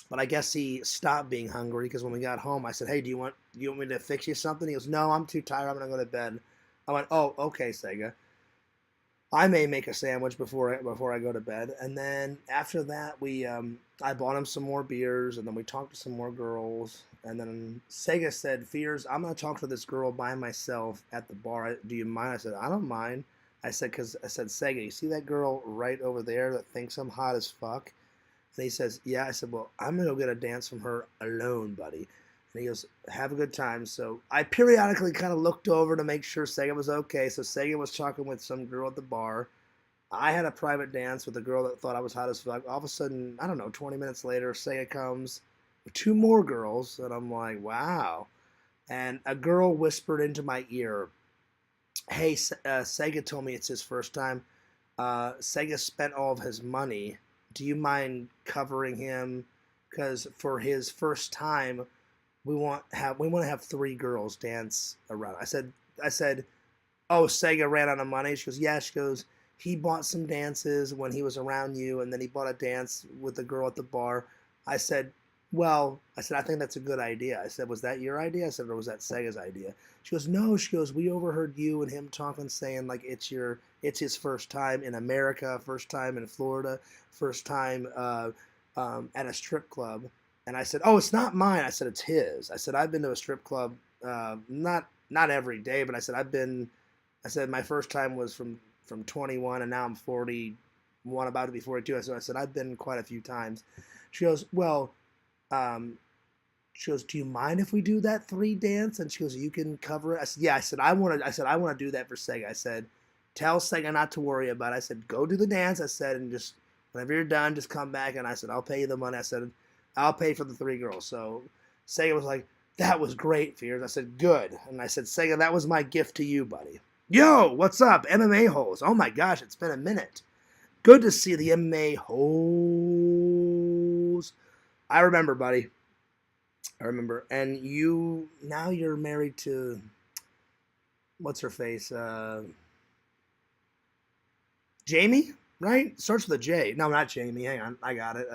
But I guess he stopped being hungry because when we got home, I said, hey, do you want me to fix you something? He goes, no, I'm too tired. I'm going to go to bed. I went, oh, okay, Sega. I may make a sandwich before I go to bed, and then after that I bought him some more beers, and then we talked to some more girls, and then Sega said, Fears, I'm gonna talk to this girl by myself at the bar. Do you mind? I said, I don't mind. I said, Sega, you see that girl right over there that thinks I'm hot as fuck? And he says, yeah. I said, well, I'm gonna go get a dance from her alone, buddy. And he goes, have a good time. So I periodically kind of looked over to make sure Sega was okay. So Sega was talking with some girl at the bar. I had a private dance with a girl that thought I was hot as fuck. All of a sudden, I don't know, 20 minutes later, Sega comes with two more girls. And I'm like, wow. And a girl whispered into my ear, hey, Sega told me it's his first time. Sega spent all of his money. Do you mind covering him? Because for his first time, we want to have three girls dance around. I said, oh, Sega ran out of money. She goes, yeah. She goes, he bought some dances when he was around you, and then he bought a dance with the girl at the bar. I said, I think that's a good idea. I said, was that your idea? I said, or was that Sega's idea? She goes, no. She goes, we overheard you and him talking, saying like it's his first time in America, first time in Florida, first time at a strip club. And I said, oh, it's not mine. I said, it's his. I said, I've been to a strip club, not every day, but I said, my first time was from 21 and now I'm 41, about to be 42. I said, I've been quite a few times. She goes, well, do you mind if we do that 3 dance? And she goes, you can cover it. I said, yeah. I said, I want to do that for Sega. I said, tell Sega not to worry about it. I said, go do the dance. I said, and just whenever you're done, just come back. And I said, I'll pay you the money. I said, I'll pay for the 3 girls. So Sega was like, that was great, Fears. I said, good. And I said, Sega, that was my gift to you, buddy. Yo, what's up? MMA holes. Oh my gosh, it's been a minute. Good to see the MMA holes. I remember, buddy. I remember. And now you're married to, what's her face? Jamie, right? Starts with a J. No, not Jamie. Hang on. I got it.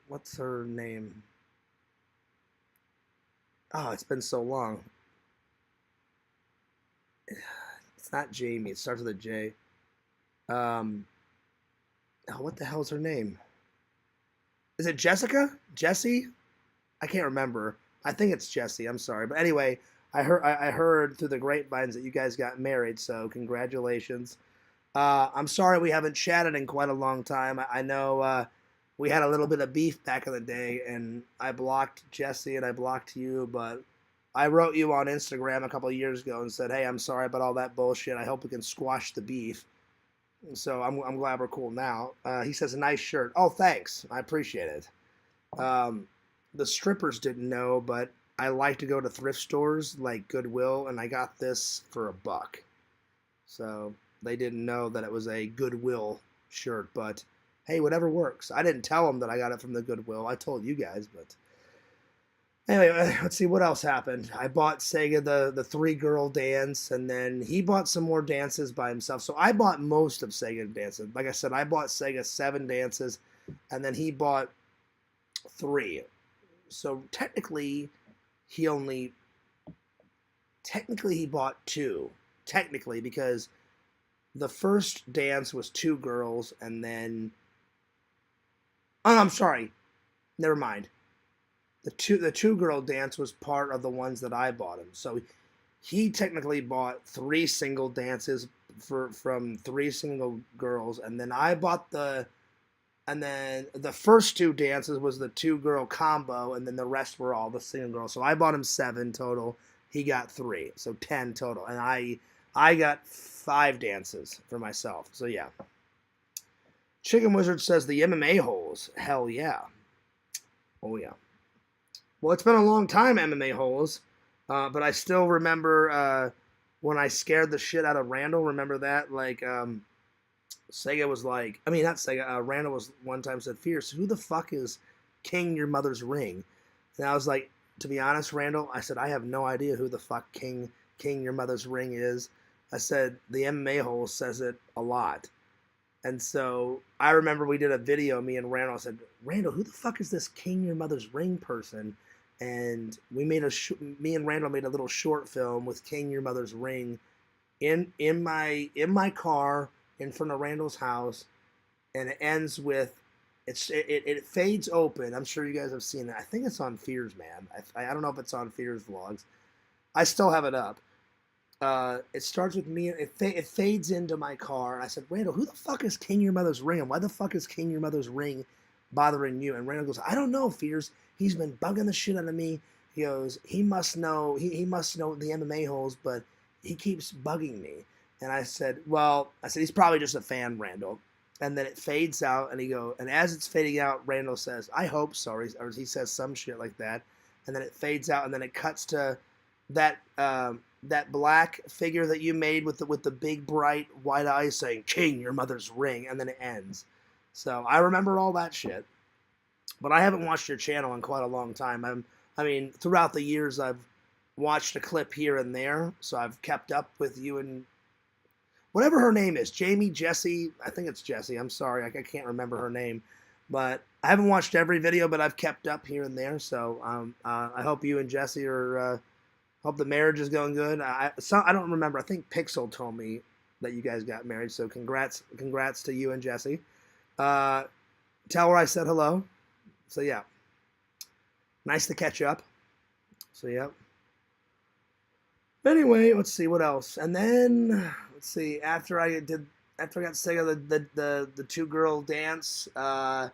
What's her name? Oh, it's been so long. It's not Jamie. It starts with a J. Um, Oh, what the hell's her name? Is it Jessica? Jessie? I can't remember. I think it's Jesse. I'm sorry, but anyway, I heard through the grapevines that you guys got married. So congratulations. I'm sorry we haven't chatted in quite a long time. I know we had a little bit of beef back in the day, and I blocked Jesse and I blocked you, but I wrote you on Instagram a couple of years ago and said, "Hey, I'm sorry about all that bullshit. I hope we can squash the beef." So I'm glad we're cool now. He says, "A nice shirt." Oh, thanks. I appreciate it. Um, the strippers didn't know, but I like to go to thrift stores like Goodwill, and I got this for $1. So they didn't know that it was a Goodwill shirt, but hey, whatever works. I didn't tell them that I got it from the Goodwill. I told you guys, but anyway, let's see what else happened. I bought Sega the three girl dance, and then he bought some more dances by himself. So I bought most of Sega dances. Like I said, I bought Sega 7 dances, and then he bought 3. So he only technically he bought 2. Technically, because the first dance was 2 girls, and then oh, I'm sorry. Never mind. The two girl dance was part of the ones that I bought him. So he technically bought 3 single dances from 3 single girls, and then I bought and then the first 2 dances was the 2 girl combo, and then the rest were all the single girls. So I bought him 7 total. He got 3, so 10 total, and I got 5 dances for myself. So yeah. Chicken Wizard says the MMA holes. Hell yeah. Oh yeah. Well, it's been a long time, MMA holes, but I still remember when I scared the shit out of Randall. Remember that? Like, Sega was like, I mean, not Sega. Randall was one time said, "Fierce, who the fuck is King Your Mother's Ring?" And I was like, to be honest, Randall, I said, I have no idea who the fuck King Your Mother's Ring is. I said the MMA hole says it a lot. And so I remember we did a video, me and Randall. I said, "Randall, who the fuck is this King Your Mother's Ring person?" And we made me and Randall made a little short film with King Your Mother's Ring in my car in front of Randall's house, and it ends with it fades open. I'm sure you guys have seen it. I think it's on Fears Man. I don't know if it's on Fears Vlogs. I still have it up. It starts with me. It fades into my car, and I said, "Randall, who the fuck is King Your Mother's Ring? And why the fuck is King Your Mother's Ring bothering you?" And Randall goes, "I don't know, Fears. He's been bugging the shit out of me." He goes, "He must know. He must know the MMA holes, but he keeps bugging me." And I said, he's probably just a fan, Randall. And then it fades out, and as it's fading out, Randall says, "I hope so," or he says some shit like that. And then it fades out, and then it cuts to that that black figure that you made with the big bright white eyes saying "King Your Mother's Ring," and then it ends. So I remember all that shit, but I haven't watched your channel in quite a long time. I mean, throughout the years, I've watched a clip here and there, so I've kept up with you and whatever her name is, Jamie, Jessie. I think it's Jessie. I'm sorry, I can't remember her name, but I haven't watched every video, but I've kept up here and there. So I hope you and Jessie are. Hope the marriage is going good. I don't remember. I think Pixel told me that you guys got married. So congrats to you and Jessie. Tell her I said hello. So yeah, nice to catch up. So yeah. Anyway, let's see what else. And then let's see. After I got sick of the 2 girl dance, I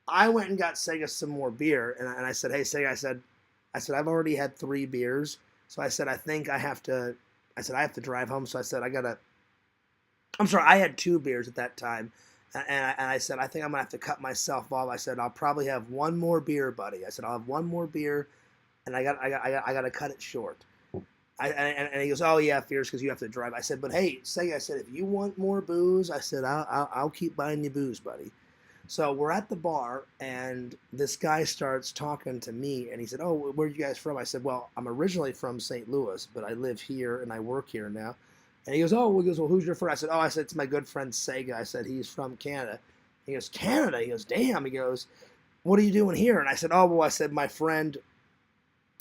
went and got Sega some more beer, and I said, "Hey Sega," I said, "I've already had 3 beers." So I said, I have to drive home. So I said, I'm sorry, I had 2 beers at that time. And I said, "I think I'm going to have to cut myself off." I said, "I'll probably have 1 more beer, buddy." I said, "I'll have 1 more beer, and I got to cut it short." And he goes, "Oh yeah, Fierce, because you have to drive." I said, "But hey, Sega," I said, "if you want more booze," I said, I'll keep buying you booze, buddy." So we're at the bar, and this guy starts talking to me, and he said, "Oh, where are you guys from?" I said, "Well, I'm originally from St. Louis, but I live here and I work here now." And he goes, "Oh," "well, who's your friend?" I said, "It's my good friend Sega." I said, "He's from Canada." He goes, "Canada?" He goes, "Damn." He goes, "What are you doing here?" And I said, I said, "My friend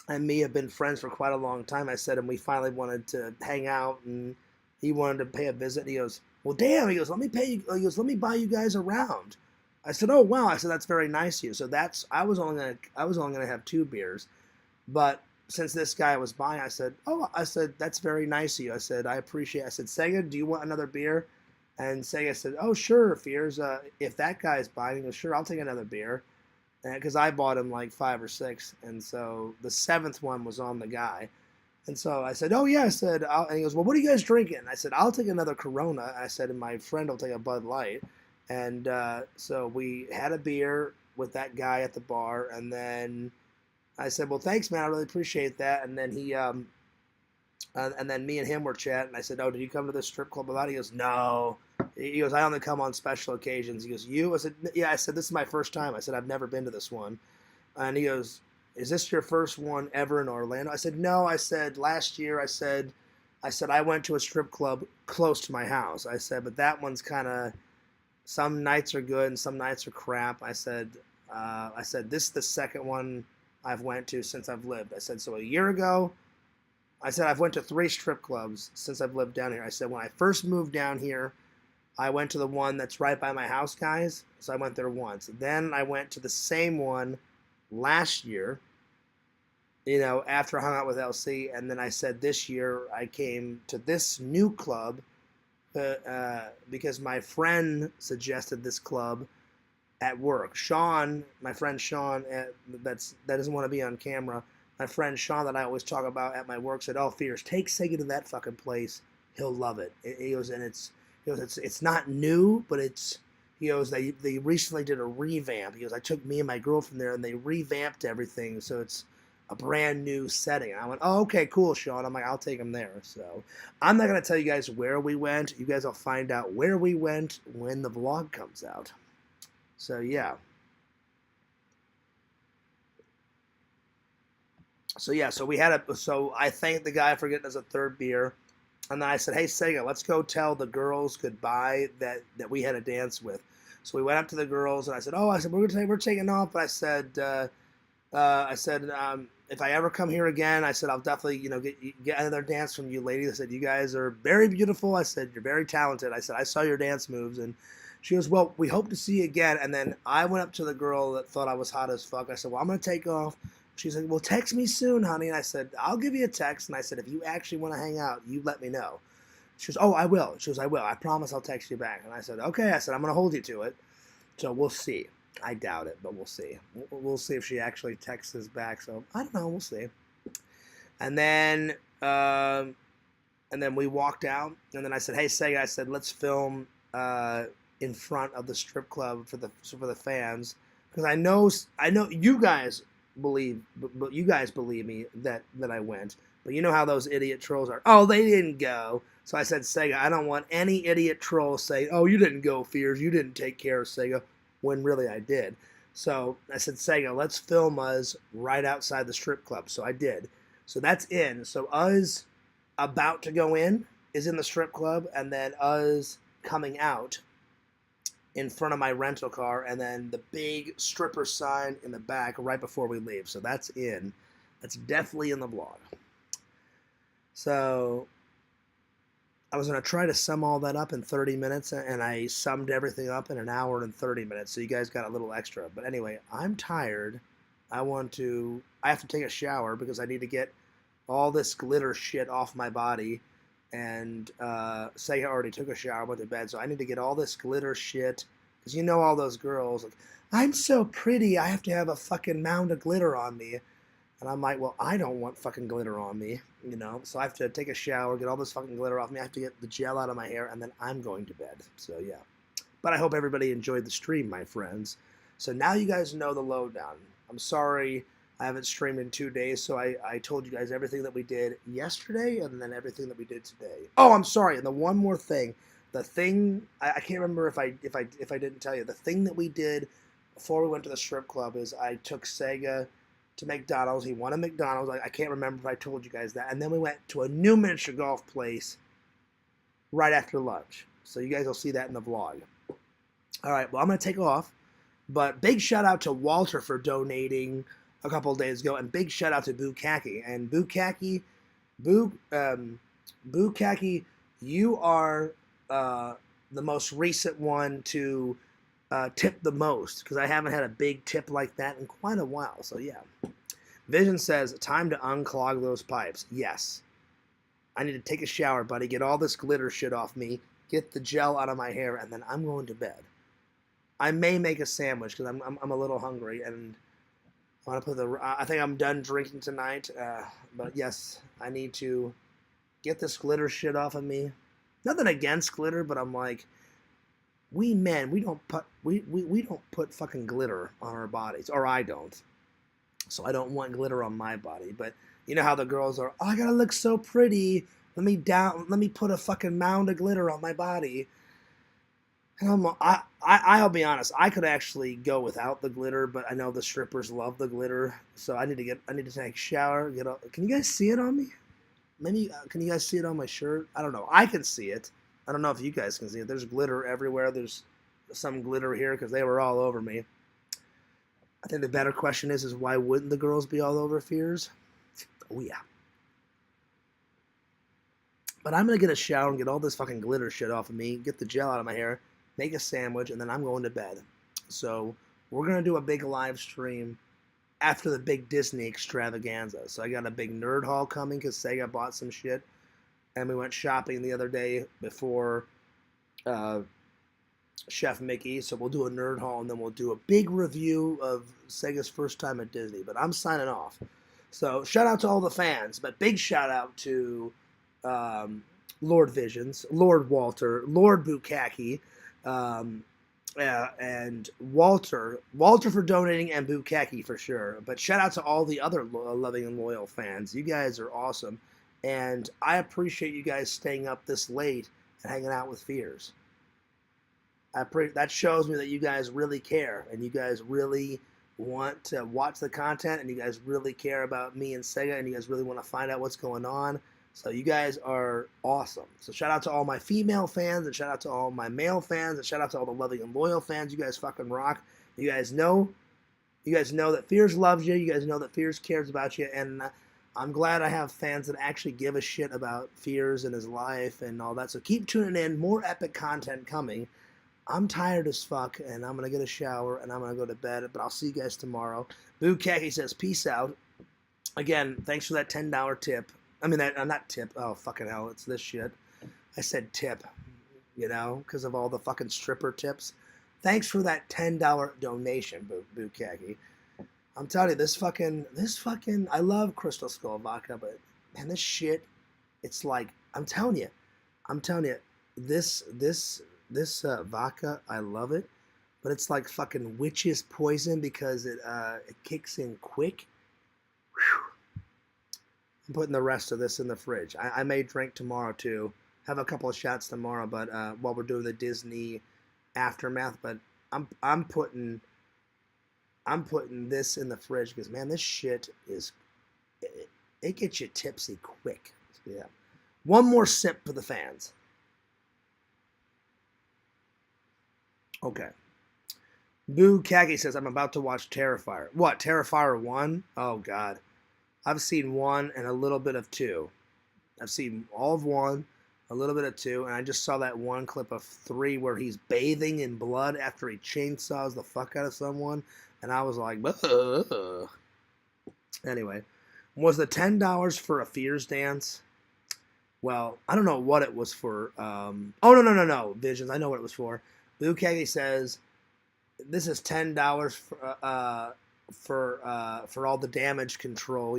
and me have been friends for quite a long time." I said, "And we finally wanted to hang out, and he wanted to pay a visit." And he goes, well, damn. He goes, let me pay you. He goes, let me buy you guys a round. I said, oh wow. I said, that's very nice of you. So I was only gonna have 2 beers, but since this guy was buying, I said, that's very nice of you. I said, I appreciate it. I said, Sega, do you want another beer? And Sega said, oh, sure, Fears. If that guy's buying, he goes, sure, I'll take another beer. Because I bought him like 5 or 6. And so the 7th one was on the guy. And so I said, oh, yeah. And he goes, well, what are you guys drinking? I said, I'll take another Corona. I said, and my friend will take a Bud Light. And so we had a beer with that guy at the bar. And then I said, well, thanks, man. I really appreciate that. And then and then me and him were chatting. I said, oh, did you come to this strip club a lot? He goes, no. He goes, I only come on special occasions. He goes, you? I said, yeah. I said, this is my first time. I said, I've never been to this one. And he goes, is this your first one ever in Orlando? I said, no. I said, last year, I said, I went to a strip club close to my house. I said, but that one's kind of, some nights are good and some nights are crap. I said, this is the second one I've went to since I've lived. I said, so a year ago, I said, I've went to 3 strip clubs since I've lived down here. I said, when I first moved down here, I went to the one that's right by my house, guys. So I went there once. Then I went to the same one last year, after I hung out with LC. And then I said this year I came to this new club because my friend suggested this club at work. Sean, my friend Sean, that doesn't want to be on camera. My friend Sean that I always talk about at my work said, "Oh, Fears, take Sega to that fucking place. He'll love it." He goes, and it's not new, but he goes, they recently did a revamp. He goes, I took me and my girlfriend there, and they revamped everything, so it's a brand new setting. And I went, oh, okay, cool, Sean. I'm like, I'll take him there. So I'm not gonna tell you guys where we went. You guys will find out where we went when the vlog comes out. So yeah. So I thanked the guy for getting us a 3rd beer. And then I said, hey, Sega, let's go tell the girls goodbye that we had a dance with. So we went up to the girls, and I said, we're taking off. But I said, if I ever come here again, I said, I'll definitely, get another dance from you ladies. I said, you guys are very beautiful. I said, you're very talented. I said, I saw your dance moves. And she goes, well, we hope to see you again. And then I went up to the girl that thought I was hot as fuck. I said, well, I'm going to take off. She's like, well, text me soon, honey. And I said, I'll give you a text. And I said, if you actually want to hang out, you let me know. She goes, oh, I will. She goes, I will. I promise I'll text you back. And I said, okay. I said, I'm going to hold you to it. So we'll see. I doubt it, but we'll see. We'll see if she actually texts us back. So I don't know. We'll see. And then we walked out. And then I said, hey, Sega, I said, let's film in front of the strip club for the fans. Because I know you guys believe me that I went, but you know how those idiot trolls are. Oh, they didn't go. So I said, Sega, I don't want any idiot troll saying, oh, you didn't go, Fears, you didn't take care of Sega, when really I did. So I said, Sega, let's film us right outside the strip club. So I did. So that's in. So us about to go in is in the strip club, and then us coming out in front of my rental car, and then the big stripper sign in the back right before we leave. So that's in. That's definitely in the vlog. So I was going to try to sum all that up in 30 minutes, and I summed everything up in 1 hour and 30 minutes, so you guys got a little extra. But anyway, I'm tired. I have to take a shower because I need to get all this glitter shit off my body. And Sega already took a shower, went to bed, so I need to get all this glitter shit, because all those girls, like, I'm so pretty, I have to have a fucking mound of glitter on me. And I'm like, well, I don't want fucking glitter on me, so I have to take a shower, get all this fucking glitter off me, I have to get the gel out of my hair, and then I'm going to bed. So yeah. But I hope everybody enjoyed the stream, my friends. So now you guys know the lowdown. I'm sorry I haven't streamed in 2 days, so I told you guys everything that we did yesterday and then everything that we did today. Oh, I'm sorry. And the one more thing, the thing I can't remember if I didn't tell you. The thing that we did before we went to the strip club is I took Sega to McDonald's. He wanted McDonald's. I can't remember if I told you guys that. And then we went to a new miniature golf place right after lunch. So you guys will see that in the vlog. All right. Well, I'm going to take off. But big shout out to Walter for donating a couple of days ago, and big shout out to Bukaki. And Bukaki, you are the most recent one to tip the most, because I haven't had a big tip like that in quite a while. So yeah. Vision says, time to unclog those pipes. Yes. I need to take a shower, buddy. Get all this glitter shit off me. Get the gel out of my hair, and then I'm going to bed. I may make a sandwich because I'm a little hungry, and I want to put the. I think I'm done drinking tonight. But yes, I need to get this glitter shit off of me. Nothing against glitter, but I'm like, we men, we don't put fucking glitter on our bodies, or I don't. So I don't want glitter on my body. But you know how the girls are, oh, I gotta look so pretty. Let me put a fucking mound of glitter on my body. And I'll be honest, I could actually go without the glitter, but I know the strippers love the glitter. So I need to take a shower, can you guys see it on me? Maybe, can you guys see it on my shirt? I don't know. I can see it. I don't know if you guys can see it. There's glitter everywhere. There's some glitter here because they were all over me. I think the better question is why wouldn't the girls be all over Fears? Oh, yeah. But I'm going to get a shower and get all this fucking glitter shit off of me, get the gel out of my hair, make a sandwich, and then I'm going to bed. So we're going to do a big live stream after the big Disney extravaganza. So I got a big nerd haul coming because Sega bought some shit. And we went shopping the other day before Chef Mickey. So we'll do a nerd haul and then we'll do a big review of Sega's first time at Disney. But I'm signing off. So shout out to all the fans. But big shout out to Lord Visions, Lord Walter, Lord Bukaki, and Walter for donating, and Bukaki for sure. But shout out to all the other loving and loyal fans. You guys are awesome. And I appreciate you guys staying up this late and hanging out with Fears. That shows me that you guys really care, and you guys really want to watch the content, and you guys really care about me and Sega, and you guys really want to find out what's going on. So you guys are awesome. So shout out to all my female fans, and shout out to all my male fans, and shout out to all the loving and loyal fans. You guys fucking rock. You guys know that Fears loves you. You guys know that Fears cares about you, and I'm glad I have fans that actually give a shit about Fears and his life and all that. So keep tuning in. More epic content coming. I'm tired as fuck, and I'm going to get a shower, and I'm going to go to bed, but I'll see you guys tomorrow. Bukaki says, peace out. Again, thanks for that $10 tip. I mean, not tip. Oh, fucking hell, it's this shit. I said tip, because of all the fucking stripper tips. Thanks for that $10 donation, Bukaki. I'm telling you, this fucking, I love Crystal Skull vodka, but man, this shit, it's like, I'm telling you, this vodka, I love it, but it's like fucking witch's poison because it kicks in quick. Whew. I'm putting the rest of this in the fridge. I may drink tomorrow too. Have a couple of shots tomorrow, but while we're doing the Disney aftermath, but I'm putting this in the fridge because, man, this shit is, it gets you tipsy quick. So, yeah. One more sip for the fans. Okay. Boo Kagi says, I'm about to watch Terrifier. What, Terrifier 1? Oh, God. I've seen 1 and a little bit of 2. I've seen all of 1, a little bit of 2, and I just saw that one clip of 3 where he's bathing in blood after he chainsaws the fuck out of someone. And I was like, ugh. Anyway, was the $10 for a Fears dance? Well, I don't know what it was for. Oh, no, Visions. I know what it was for. Bukagi says, this is $10 for all the damage control,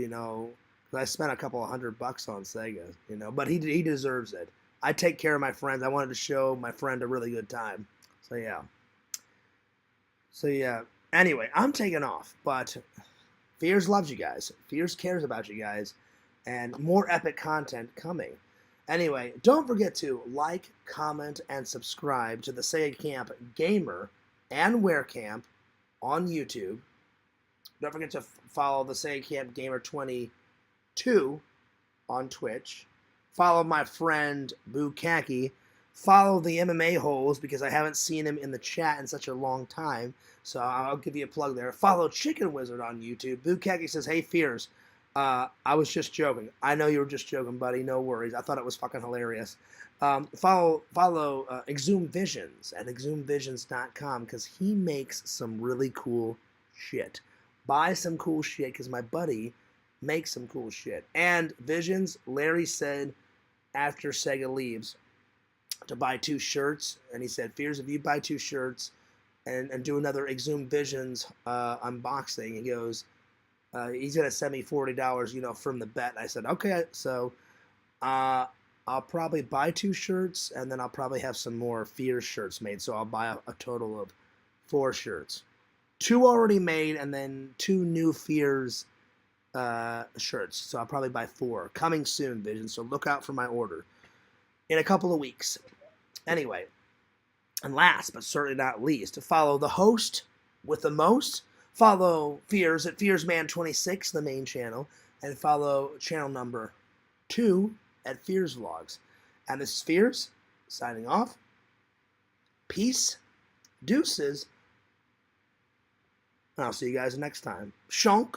I spent a couple of $100 on Sega, but he deserves it. I take care of my friends. I wanted to show my friend a really good time. So, yeah. Anyway, I'm taking off, but Fears loves you guys. Fears cares about you guys, and more epic content coming. Anyway, don't forget to like, comment, and subscribe to the Sega Camp Gamer and Wear Camp on YouTube. Don't forget to follow the Sega Camp Gamer 22 on Twitch. Follow my friend Bukaki. Follow the MMA holes because I haven't seen him in the chat in such a long time. So I'll give you a plug there. Follow Chicken Wizard on YouTube. Bukaki says, hey, Fears, I was just joking. I know you were just joking, buddy. No worries. I thought it was fucking hilarious. Follow Exhume Visions at exhumevisions.com because he makes some really cool shit. Buy some cool shit because my buddy makes some cool shit. And Visions, Larry said after Sega leaves to buy 2 shirts, and he said, Fears, if you buy 2 shirts and do another Exhume Visions unboxing, he goes, he's gonna send me $40, from the bet. And I said, okay, so I'll probably buy 2 shirts, and then I'll probably have some more Fears shirts made. So I'll buy a total of 4 shirts, 2 already made, and then 2 new Fears shirts. So I'll probably buy 4 coming soon, Vision. So look out for my order in a couple of weeks. Anyway, and last but certainly not least, follow the host with the most. Follow Fears at FearsMan26, the main channel, and follow channel number 2 at Fears Vlogs. And this is Fears, signing off. Peace, deuces, and I'll see you guys next time. Shonk.